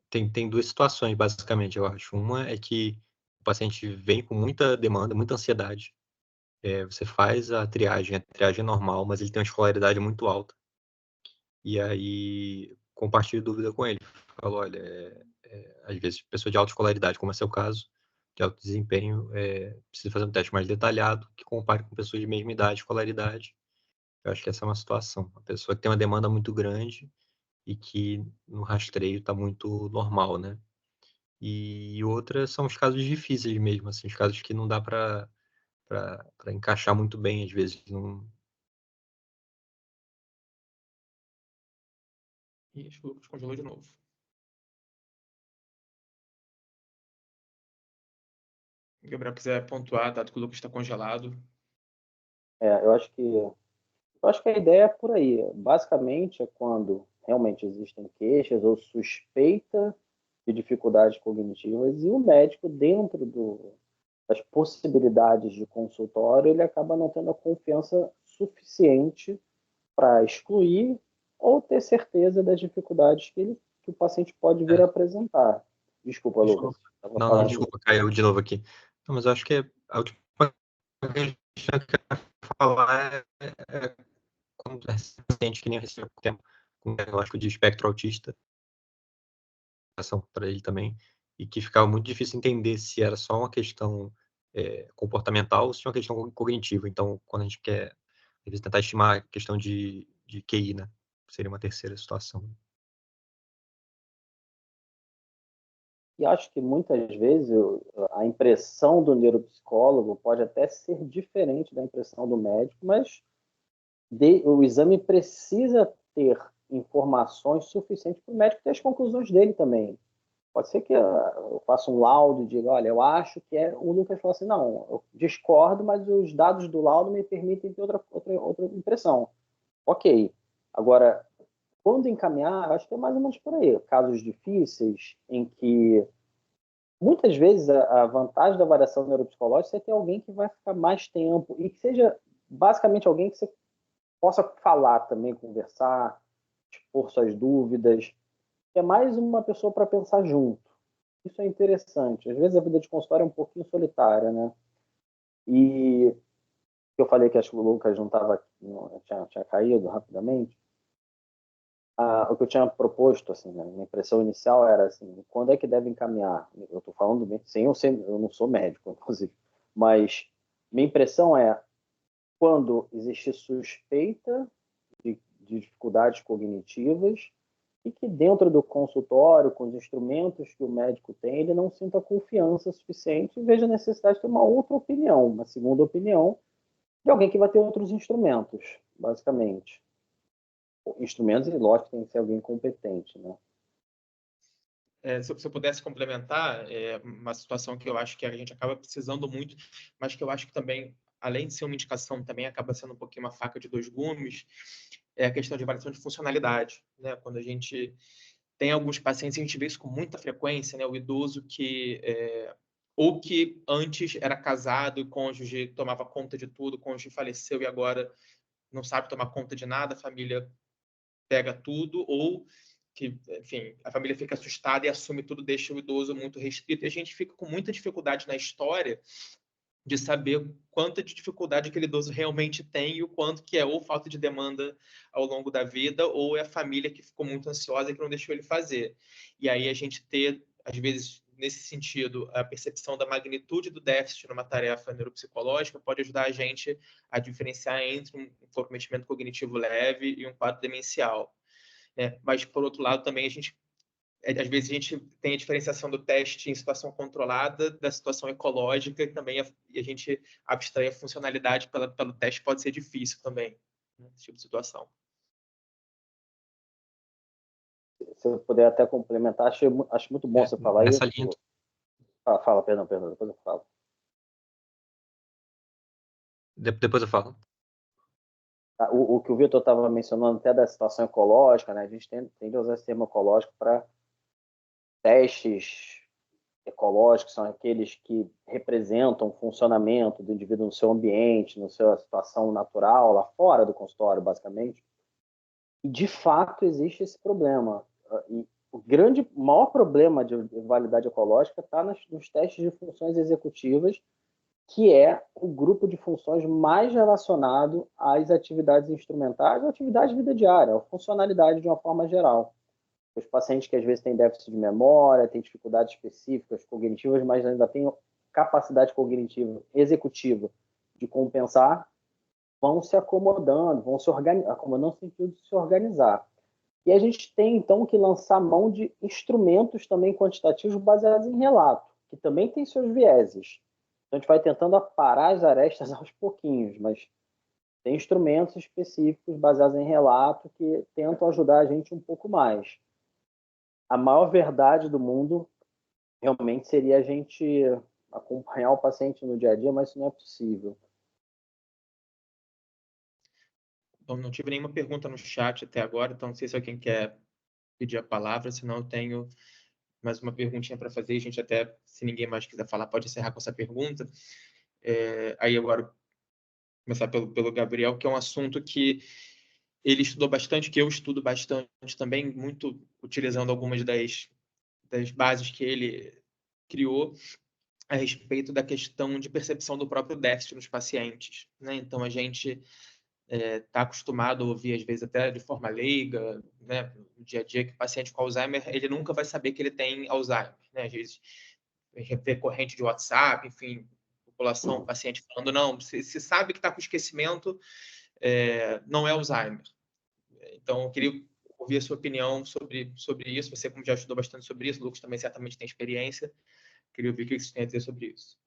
tem duas situações, basicamente, eu acho. Uma é que o paciente vem com muita demanda, muita ansiedade. Você faz a triagem é normal, mas ele tem uma escolaridade muito alta. E aí compartilho dúvida com ele. Falo, olha, às vezes, pessoa de alta escolaridade, como é seu caso, de alto desempenho, precisa fazer um teste mais detalhado, que compare com pessoas de mesma idade, escolaridade. Eu acho que essa é uma situação. A pessoa que tem uma demanda muito grande e que no rastreio está muito normal, né? E outras são os casos difíceis mesmo, assim, os casos que não dá para encaixar muito bem, às vezes. Não... E acho que o Lucas congelou de novo. O Gabriel quiser pontuar, dado que o Lucas está congelado. Eu acho que a ideia é por aí. Basicamente, é quando realmente existem queixas ou suspeita de dificuldades cognitivas e o médico, dentro das possibilidades de consultório, ele acaba não tendo a confiança suficiente para excluir ou ter certeza das dificuldades que o paciente pode vir a apresentar. Desculpa, Lucas. Não, desculpa, caiu de novo aqui. Não, mas eu acho que a última questão que eu quero falar é quando é paciente que nem recebeu tempo com diagnóstico de espectro autista, para ele também, e que ficava muito difícil entender se era só uma questão comportamental ou se é uma questão cognitiva. Então, quando a gente quer às vezes, tentar estimar a questão de QI, né? Seria uma terceira situação. E acho que muitas vezes a impressão do neuropsicólogo pode até ser diferente da impressão do médico, mas o exame precisa ter informações suficientes para o médico ter as conclusões dele também. Pode ser que eu faça um laudo e diga, olha, eu acho que é... O Lucas fala assim, não, eu discordo, mas os dados do laudo me permitem ter outra impressão. Ok. Agora, quando encaminhar, acho que é mais ou menos por aí. Casos difíceis em que, muitas vezes, a vantagem da avaliação neuropsicológica é ter alguém que vai ficar mais tempo e que seja, basicamente, alguém que você possa falar também, conversar, expor suas dúvidas. É mais uma pessoa para pensar junto. Isso é interessante. Às vezes a vida de consultório é um pouquinho solitária, né? E eu falei que acho que o Lucas não estava, tinha caído rapidamente. O que eu tinha proposto, assim, né, minha impressão inicial era assim, quando é que deve encaminhar? Eu estou falando bem, sem eu não sou médico, inclusive, mas minha impressão é quando existe suspeita de dificuldades cognitivas e que dentro do consultório, com os instrumentos que o médico tem, ele não sinta confiança suficiente e veja a necessidade de ter uma outra opinião, uma segunda opinião, de alguém que vai ter outros instrumentos, basicamente. Instrumentos, e lógico, tem que ser alguém competente, né? Se eu pudesse complementar, uma situação que eu acho que a gente acaba precisando muito, mas que eu acho que também, além de ser uma indicação, também acaba sendo um pouquinho uma faca de dois gumes, é a questão de avaliação de funcionalidade, né? Quando a gente tem alguns pacientes, a gente vê isso com muita frequência, né? O idoso que ou que antes era casado e o cônjuge tomava conta de tudo, o cônjuge faleceu e agora não sabe tomar conta de nada, a família pega tudo, ou que, enfim, a família fica assustada e assume tudo, deixa o idoso muito restrito, e a gente fica com muita dificuldade na história de saber quanta de dificuldade aquele idoso realmente tem e o quanto que é ou falta de demanda ao longo da vida ou é a família que ficou muito ansiosa e que não deixou ele fazer. E aí a gente ter, às vezes, nesse sentido, a percepção da magnitude do déficit numa tarefa neuropsicológica pode ajudar a gente a diferenciar entre um comprometimento cognitivo leve e um quadro demencial. Mas, por outro lado, também às vezes a gente tem a diferenciação do teste em situação controlada da situação ecológica e também a gente abstrai a funcionalidade pelo teste pode ser difícil também, nesse tipo de situação. Se eu puder até complementar, acho muito bom você falar isso. Linha... Fala, perdão, depois eu falo. Depois eu falo. O que o Vitor estava mencionando até da situação ecológica, né? A gente tem que usar esse termo ecológico para testes ecológicos, são aqueles que representam o funcionamento do indivíduo no seu ambiente, na sua situação natural, lá fora do consultório, basicamente. E, de fato, existe esse problema. E o maior problema de validade ecológica está nos testes de funções executivas, que é o grupo de funções mais relacionado às atividades instrumentais ou atividades de vida diária, a funcionalidade de uma forma geral. Os pacientes que às vezes têm déficit de memória, têm dificuldades específicas cognitivas, mas ainda têm capacidade cognitiva executiva de compensar, vão se acomodando, vão se acomodando no sentido de se organizar. E a gente tem, então, que lançar mão de instrumentos também quantitativos baseados em relato, que também tem seus vieses. Então, a gente vai tentando aparar as arestas aos pouquinhos, mas tem instrumentos específicos baseados em relato que tentam ajudar a gente um pouco mais. A maior verdade do mundo realmente seria a gente acompanhar o paciente no dia a dia, mas isso não é possível. Então, não tive nenhuma pergunta no chat até agora, então não sei se alguém quer pedir a palavra, senão eu tenho mais uma perguntinha para fazer. A gente até, se ninguém mais quiser falar, pode encerrar com essa pergunta. Aí agora, começar pelo Gabriel, que é um assunto que ele estudou bastante, que eu estudo bastante também, muito utilizando algumas das bases que ele criou a respeito da questão de percepção do próprio déficit nos pacientes, né? Então, a gente está acostumado a ouvir, às vezes, até de forma leiga, né, no dia a dia, que o paciente com Alzheimer, ele nunca vai saber que ele tem Alzheimer, né? Às vezes, é corrente de WhatsApp, enfim, população, paciente falando, não, se sabe que está com esquecimento, não é Alzheimer. Então, eu queria ouvir a sua opinião sobre isso. Você, como já estudou bastante sobre isso, o Lucas também certamente tem experiência. Queria ouvir o que você tem a dizer sobre isso.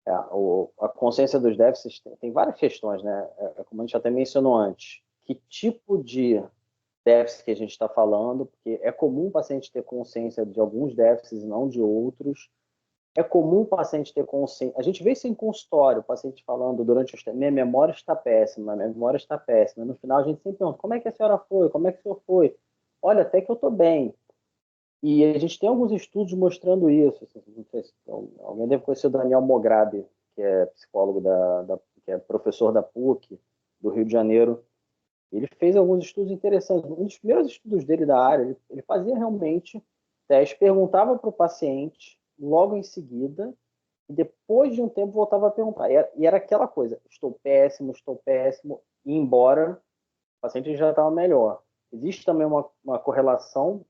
A consciência dos déficits tem várias questões, né? Como a gente até mencionou antes. Que tipo de déficit que a gente está falando? Porque é comum o paciente ter consciência de alguns déficits e não de outros. É comum o paciente ter consciência. A gente vê isso em consultório, o paciente falando durante os minha memória está péssima, minha memória está péssima. No final, a gente sempre pergunta: como é que a senhora foi? Como é que o senhor foi? Olha, até que eu estou bem. E a gente tem alguns estudos mostrando isso. Não sei se alguém deve conhecer o Daniel Mograbi, que é psicólogo que é professor da PUC, do Rio de Janeiro. Ele fez alguns estudos interessantes. Um dos primeiros estudos dele da área, ele fazia realmente teste, perguntava para o paciente logo em seguida, e depois de um tempo voltava a perguntar. E era aquela coisa: estou péssimo, e embora o paciente já estava melhor. Existe também uma correlação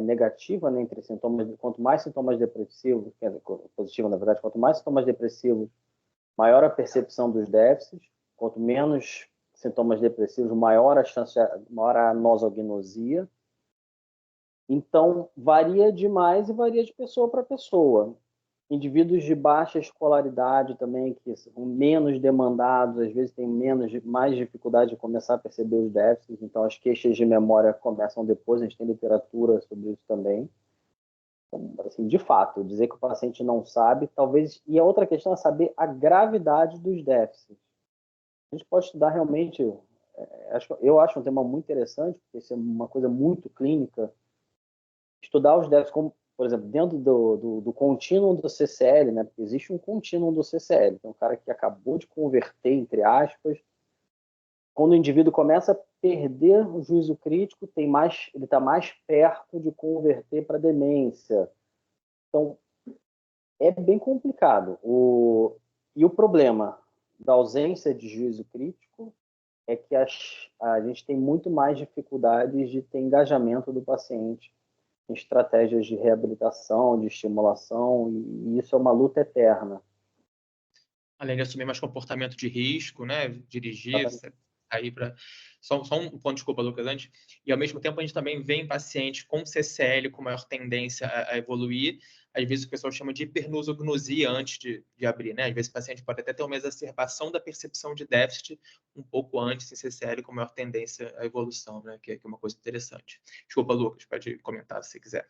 negativa, né, entre sintomas. Quanto mais sintomas depressivos, positivo na verdade, quanto mais sintomas depressivos, maior a percepção dos déficits. Quanto menos sintomas depressivos, maior a chance, maior a nosognosia. Então, varia demais e varia de pessoa para pessoa. Indivíduos de baixa escolaridade também, que são menos demandados, às vezes têm mais dificuldade de começar a perceber os déficits, então as queixas de memória começam depois, a gente tem literatura sobre isso também. Então, assim, de fato, dizer que o paciente não sabe, talvez... E a outra questão é saber a gravidade dos déficits. A gente pode estudar realmente... Eu acho um tema muito interessante, porque isso é uma coisa muito clínica. Estudar os déficits, como, por exemplo, dentro do contínuo do CCL, né? Porque existe um contínuo do CCL. Tem um cara que acabou de converter, entre aspas. Quando o indivíduo começa a perder o juízo crítico, ele está mais perto de converter para demência. Então, é bem complicado. E o problema da ausência de juízo crítico é que a gente tem muito mais dificuldades de ter engajamento do paciente em estratégias de reabilitação, de estimulação, e isso é uma luta eterna. Além de assumir mais comportamento de risco, né? Dirigir, sair para... Só um ponto, desculpa, Lucas, antes. E, ao mesmo tempo, a gente também vê em pacientes com CCL com maior tendência a evoluir. Às vezes, o pessoal chama de hipernosognosia antes de abrir, né? Às vezes, o paciente pode até ter uma exacerbação da percepção de déficit um pouco antes em CCL com maior tendência à evolução, né? Que é uma coisa interessante. Desculpa, Lucas, pode comentar se você quiser.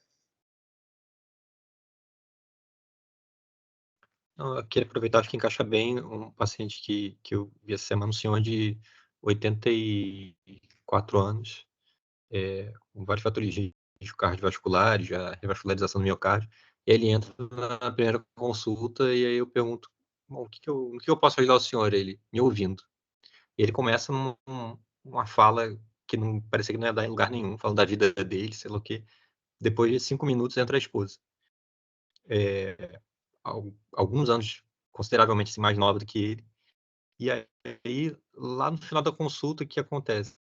Eu queria aproveitar, acho que encaixa bem um paciente que eu vi essa semana, um senhor de 84 anos, com vários fatores de risco cardiovasculares, já revascularização do miocárdio, e ele entra na primeira consulta e aí eu pergunto, bom, no que eu posso ajudar o senhor? Ele me ouvindo. E ele começa uma fala que não parecia que não ia dar em lugar nenhum, falando da vida dele, sei lá o quê. Depois de 5 minutos entra a esposa. Alguns anos consideravelmente assim, mais nova do que ele. E aí, lá no final da consulta, o que acontece?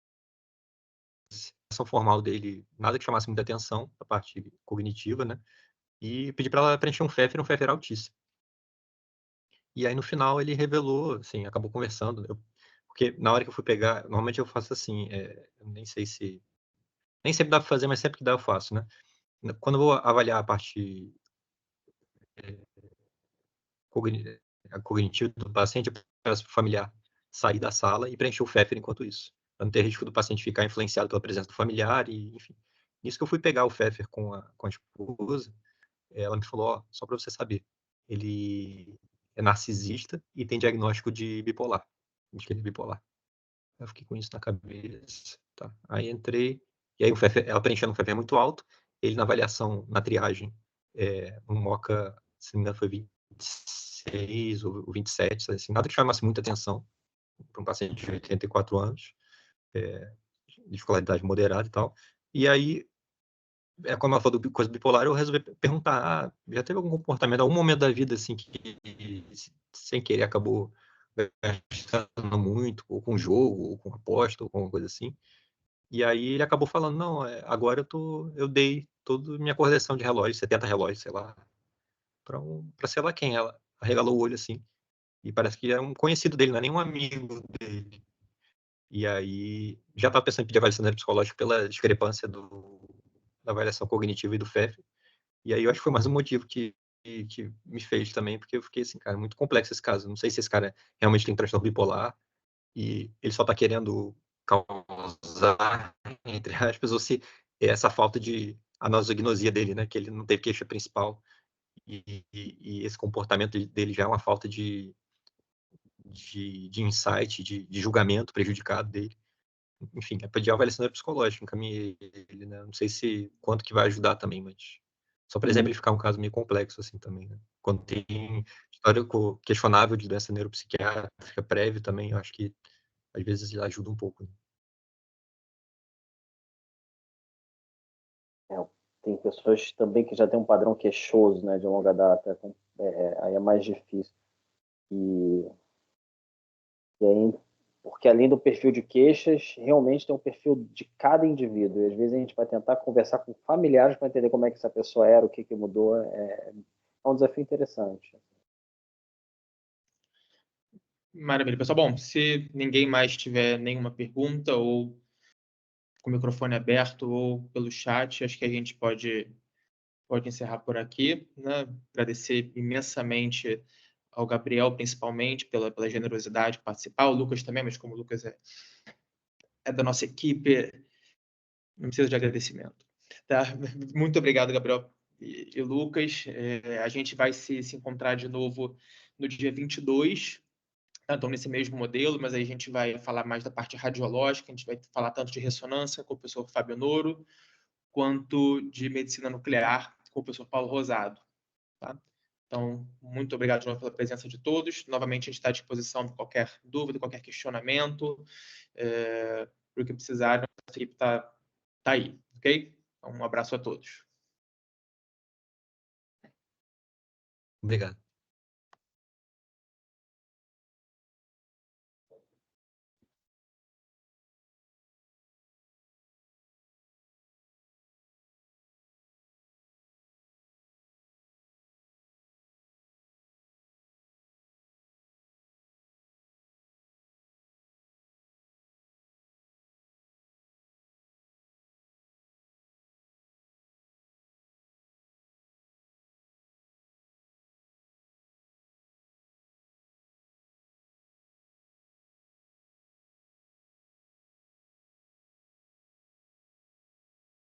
formal dele, nada que chamasse muita atenção, a parte cognitiva, né? E pedi para ela preencher um FEFR altíssimo. E aí, no final, ele revelou, assim, acabou conversando. Porque na hora que eu fui pegar, normalmente eu faço assim, eu nem sei se... Nem sempre dá para fazer, mas sempre que dá eu faço, né? Quando eu vou avaliar a parte cognitiva do paciente, eu peço para o familiar sair da sala e preencher o FEFR enquanto isso, para não ter risco do paciente ficar influenciado pela presença do familiar e, enfim. Nisso que eu fui pegar o FEFR com a esposa, ela me falou, ó, só para você saber, ele é narcisista e tem diagnóstico de bipolar, de que ele é bipolar. Eu fiquei com isso na cabeça, tá? Aí entrei, e aí ela preenchendo um FEFR muito alto, ele na avaliação, na triagem, um MOCA, se não me engano, foi 26 ou 27, assim, nada que chamasse muita atenção para um paciente de 84 anos, de escolaridade moderada e tal. E aí, como ela falou do coisa bipolar, eu resolvi perguntar, já teve algum comportamento, algum momento da vida, assim, que sem querer acabou gastando muito, ou com jogo, ou com aposta, ou com alguma coisa assim. E aí ele acabou falando, não, agora eu dei toda a minha coleção de relógios, 70 relógios, sei lá, para sei lá quem. Ela arregalou o olho assim. E parece que é um conhecido dele, não é nenhum amigo dele. E aí já estava pensando em pedir avaliação neuropsicológica pela discrepância da avaliação cognitiva e do FEF. E aí eu acho que foi mais um motivo que me fez também, porque eu fiquei assim, cara, muito complexo esse caso. Não sei se esse cara realmente tem transtorno bipolar e ele só está querendo causar, entre aspas, ou se é essa falta de anosognosia dele, né, que ele não teve queixa principal e esse comportamento dele já é uma falta de insight, de julgamento prejudicado dele. Enfim, é pedir avaliação psicológica, encaminhei ele, né? Não sei se quanto que vai ajudar também, mas só para exemplificar um caso meio complexo assim também, né? Quando tem histórico questionável de doença neuropsiquiátrica prévia também, eu acho que às vezes ajuda um pouco. Né? Tem pessoas também que já têm um padrão queixoso, né, de longa data, aí é mais difícil. E aí, porque além do perfil de queixas, realmente tem um perfil de cada indivíduo. E às vezes a gente vai tentar conversar com familiares para entender como é que essa pessoa era, o que mudou. É um desafio interessante. Maravilha, pessoal. Bom, se ninguém mais tiver nenhuma pergunta ou com o microfone aberto ou pelo chat, acho que a gente pode encerrar por aqui, né? Agradecer imensamente ao Gabriel, principalmente, pela generosidade de participar, o Lucas também, mas como o Lucas é da nossa equipe, não precisa de agradecimento. Tá? Muito obrigado, Gabriel e Lucas. A gente vai se encontrar de novo no dia 22, então nesse mesmo modelo, mas aí a gente vai falar mais da parte radiológica, a gente vai falar tanto de ressonância com o professor Fábio Noro, quanto de medicina nuclear com o professor Paulo Rosado. Tá? Então, muito obrigado de novo pela presença de todos. Novamente, a gente está à disposição para qualquer dúvida, qualquer questionamento, para o que precisarem, a equipe está aí, ok? Então, um abraço a todos. Obrigado.